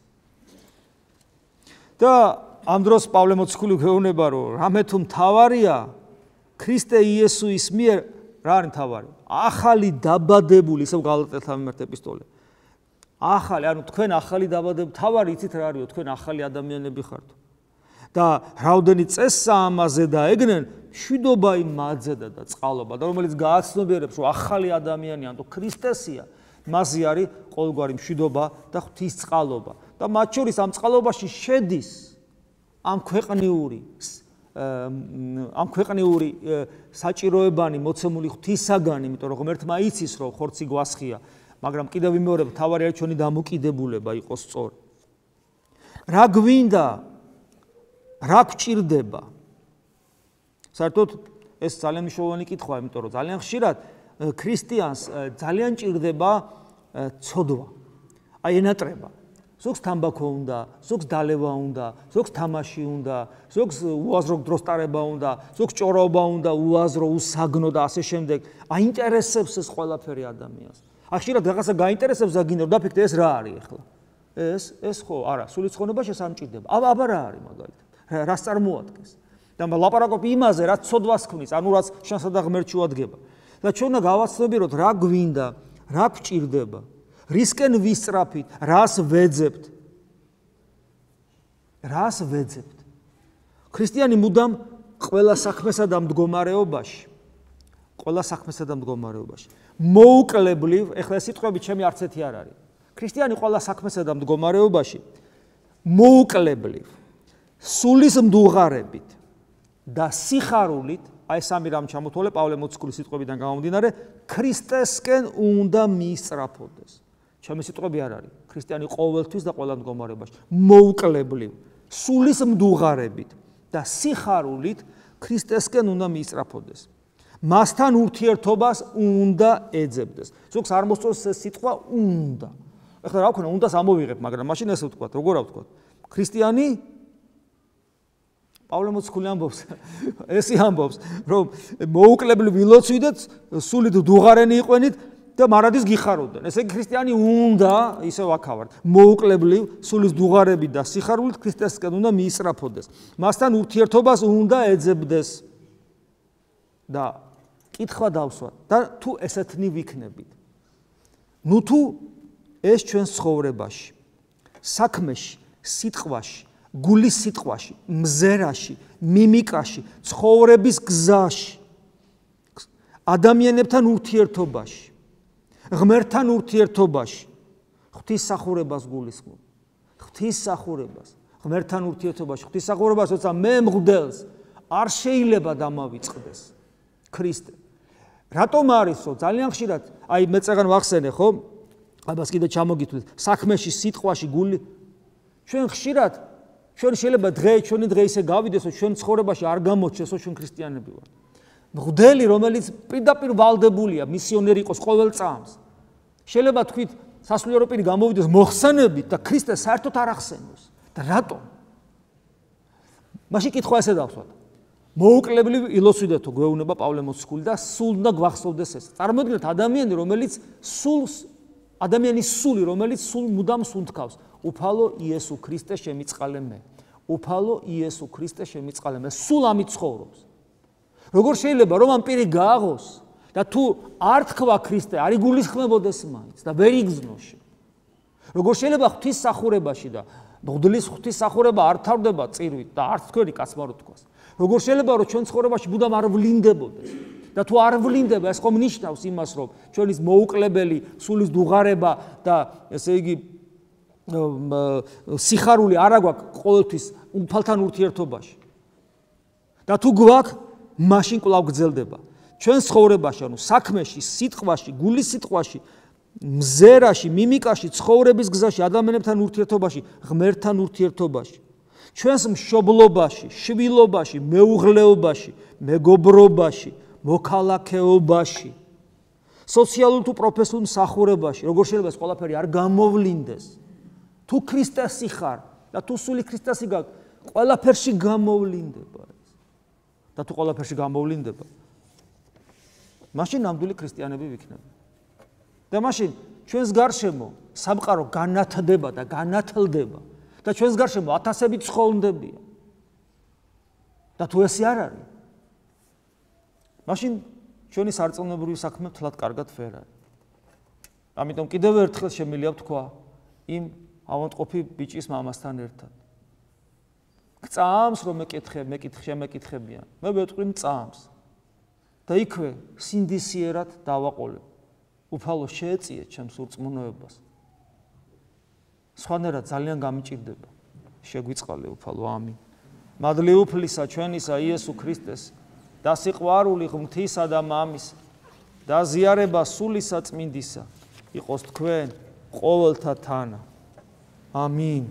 Speaker 1: და ამ დროს პავლე მოციქული გვეუბნება, რომ რამე თუ მთავარია ქრისტე იესუის მიერ რა არის მთავარი? ახალი დაბადებული, ისევ გალატელთა მიმართ ეპისტოლე. ახალი, ანუ თქვენ ახალი დაბადებული, მთავარი იცით რა არისო, თქვენ ახალი ადამიანები ხართ. და რაოდენი წესსა ამაზე დაეგნენ, მშვიდობა იმაძედა და წყალობა, და რომელიც გააცნობიერებს, რომ ახალი ადამიანი, ანუ ქრისტესია, მასზე არის ყოველგვარი მშვიდობა და ღვთისწყალობა. და მათ შორის ამ წყალობაში შედის ამ ქვეყნიური საჭიროებანი მოცემული ღვთისაგან, იმიტომ რომ ღმერთმა იცის, რომ ხორცი გვასხია, მაგრამ კიდევ ვიმეორებ, თავარი არის ჩვენი დამოკიდებულება იყოს სწორი. რა გვინდა, რა გვჭირდება? საერთოდ ეს ძალიან მნიშვნელოვანი კითხვაა, იმიტომ რომ ძალიან ხშირად ქრისტიანს ძალიან ჭირდება ცოდვა, აი ენატრება. ზოგს თამბაქო უნდა, ზოგს დალევა უნდა, ზოგს თამაში უნდა, ზოგს უაზრო დროსტარება უნდა, ზოგს ჭორაობა უნდა, უაზრო, უსაგნო და ასე შემდეგ. აინტერესებს ეს ყველაფერი ადამიანს. ხშირად რაღაცა გაინტერესებს და გინდა დაფიქრდე ეს რა არის ახლა? ეს ხო არა, სულიწონება შესამჭირდება. აბა რა არის მაგალითად? რას წარმოადგენს? და ლაპარაკობ იმაზე, რაც ცოდვას ქმნის, ანუ რაც შენსა და ღმერთს უადგება. და ჩვენ უნდა გავაცნობიეროთ რა გვინდა, რა გვჭირდება, რისკენ ვისწრაფით, რას ვეძებთ. ქრისტიანი მუდამ ყველა საქმესა და მდგომარეობაში მოუკლებლივ, ეხლა ეს სიტყვები ჩემი არც ერთი არ არის. ქრისტიანი ყველა საქმესა და მდგომარეობაში მოუკლებლივ, სულის მდუღარებით და სიხარულით, აი სამი რამ ჩამოთვალე პავლე მოციქულის სიტყვებიდან გამომდინარე, ქრისტესკენ უნდა მიისწრაფოდეს. ჩემი სიტყვები არ არის. ქრისტიანი ყოველთვის და ყველა მდგომარეობაში მოუკლებლივ, სულის მდუღარებით და სიხარულით ქრისტესკენ უნდა მიისწრაფოდეს. მასთან ურთიერთობას უნდა ეძებდეს. ზოგს არ მოსწონს ეს სიტყვა უნდა. ეხლა რა ვქნა, უნდას ამოვიღებ, მაგრამ მაშინ ესე ვთქვათ, როგორ ავთქვათ? ქრისტიანი პავლე მოციქული ამბობს, ესე ამბობს, რომ მოუკლებლივ ილოცვიდეთ, სულით დუღარენი იყვენით და მარადის გიხაროდან. ესე იგი ქრისტიანი უნდა, ისევ აქავართ, მოუკლებლივ, სულის დუღარებით და სიხარულით ქრისტესკენ უნდა მიისწრაფოდეს. მასთან ურთიერთობას უნდა ეძებდეს. და კითხვა დავსვათ და თუ ესეთნი ვიქნებით. ნუ თუ ეს ჩვენს ცხოვრებაში, საქმეში, სიტყვაში, გულის სიტყვაში, მზერაში, მიმიკაში, ცხოვრების გზაში, ადამიანებთან ურთიერთობაში, ღმერთთან ურთიერთობაში, ღვთისმსახურებას გულისხმობ. ღვთისმსახურებას, ღმერთთან ურთიერთობაში, ღვთისმსახურებას, როცა მე მღვდელს არ შეიძლება დამავიწყდეს ქრისტე. რატომ არისო? ძალიან ხშირად, აი მე წეგან ვახსენე, ხო? აბას კიდე ჩამოგითვლით, საქმეში, სიტყვაში, გული. ჩვენ ხშირად, ჩვენ შეიძლება ჩვენი დღე ისე გავიდეს, რომ ჩვენ ცხოვრებაში არ გამოჩნდეს, რომ ჩვენ ქრისტიანები ვართ. მღვდელი, რომელიც პირდაპირ ვალდებულია, მისიონერი იყოს ყოველ წამს. შეიძლება თქვით, სასულიერო პირი გამოვიდეს მოხსენებით და ქრისტეს საერთოდ არ ახსენოს. და რატომ? მაშინ კითხვა ესე დავსვათ. მოუკლებლივ ილოცვიდეთო გვეუბნება პავლე მოციქული და სულ უნდა გვახსოვდეს ეს. წარმოიდგინეთ ადამიანის სული, რომელიც სულ მუდამ სუნთქავს. უფალო იესო ქრისტე შემიწყალე მე. უფალო იესო ქრისტე შემიწყალე მე. სულ ამით ცხოვრობს. როგორ შეიძლება რომ ამ პირი გააღოს და თუ არ თქვა ქრისტე, არ იგულისხმებოდეს მაინც და ვერ იგზნოს. როგორ შეიძლება ღვთისმსახურებაში და მღვდლის ღვთისმსახურება არ თავდება წირვით და არც თქვენი კაცმა რო თქვას. როგორ შეიძლება რომ ჩვენ ცხოვრებაში მუდამ არ ვლინდებოდეს და თუ არ ვლინდება, ეს ხომ ნიშნავს იმას, რომ ჩვენი მოუკლებელი სულის დუღარება და ესე იგი სიხარული არ აგვაქვს ყოველთვის უფალთან ურთიერთობაში. და თუ გვაქვს, მაშინ კვლავ გრძელდება. ჩვენ ცხოვრებაში, ანუ საქმეში, სიტყვაში, გულის სიტყვაში, მზერაში, მიმიკაში, ცხოვრების გზაში, ადამიანებთან ურთიერთობაში, ღმერთთან ურთიერთობაში. ჩვენს მშობლობაში, შვილობაში, მეუღლეობაში, მეგობრობაში, მოქალაქეობაში, სოციალურ თუ პროფესიულ მსახურებაში, როგორ შეიძლება ეს ყველაფერი არ გამოვლინდეს. თუ ქრისტესი ხარ და თუ სული ქრისტესი გაქვს, ყველაფერში გამოვლინდება ეს. და თუ ყველაფერში გამოვლინდება, მაშინ ნამდვილი ქრისტიანები ვიქნები. და მაშინ ჩვენს გარშემო სამყარო განათდება და განათლდება. და ჩვენს გარშემო ათასები ცხოვნდებიან. და თუ ესე არ არის, მაშინ ჩვენი სარწმუნოებრივი საქმე თლად კარგად ვერ არის. ამიტომ კიდევ ერთხელ შემიძლია ვთქვა იმ ავადმყოფი ბიჭის მამასთან ერთად. გწამს რომ შემეკითხებიან. მე ვეტყვი მწამს. და იქვე სინდისიერად დავაყოლებ. უფალო შეეწიეთ ჩემს ურწმუნოებას. სხვანაირად ძალიან გამიჭირდება. შეგვიწყალე უფალო, ამინ. მადლი უფლისა ჩვენისა იესო ქრისტეს და სიყვარული ღმრთისა და მამის და ზიარება სულისა წმინდისა იყოს თქვენ ყოველთა თანა. ამინ.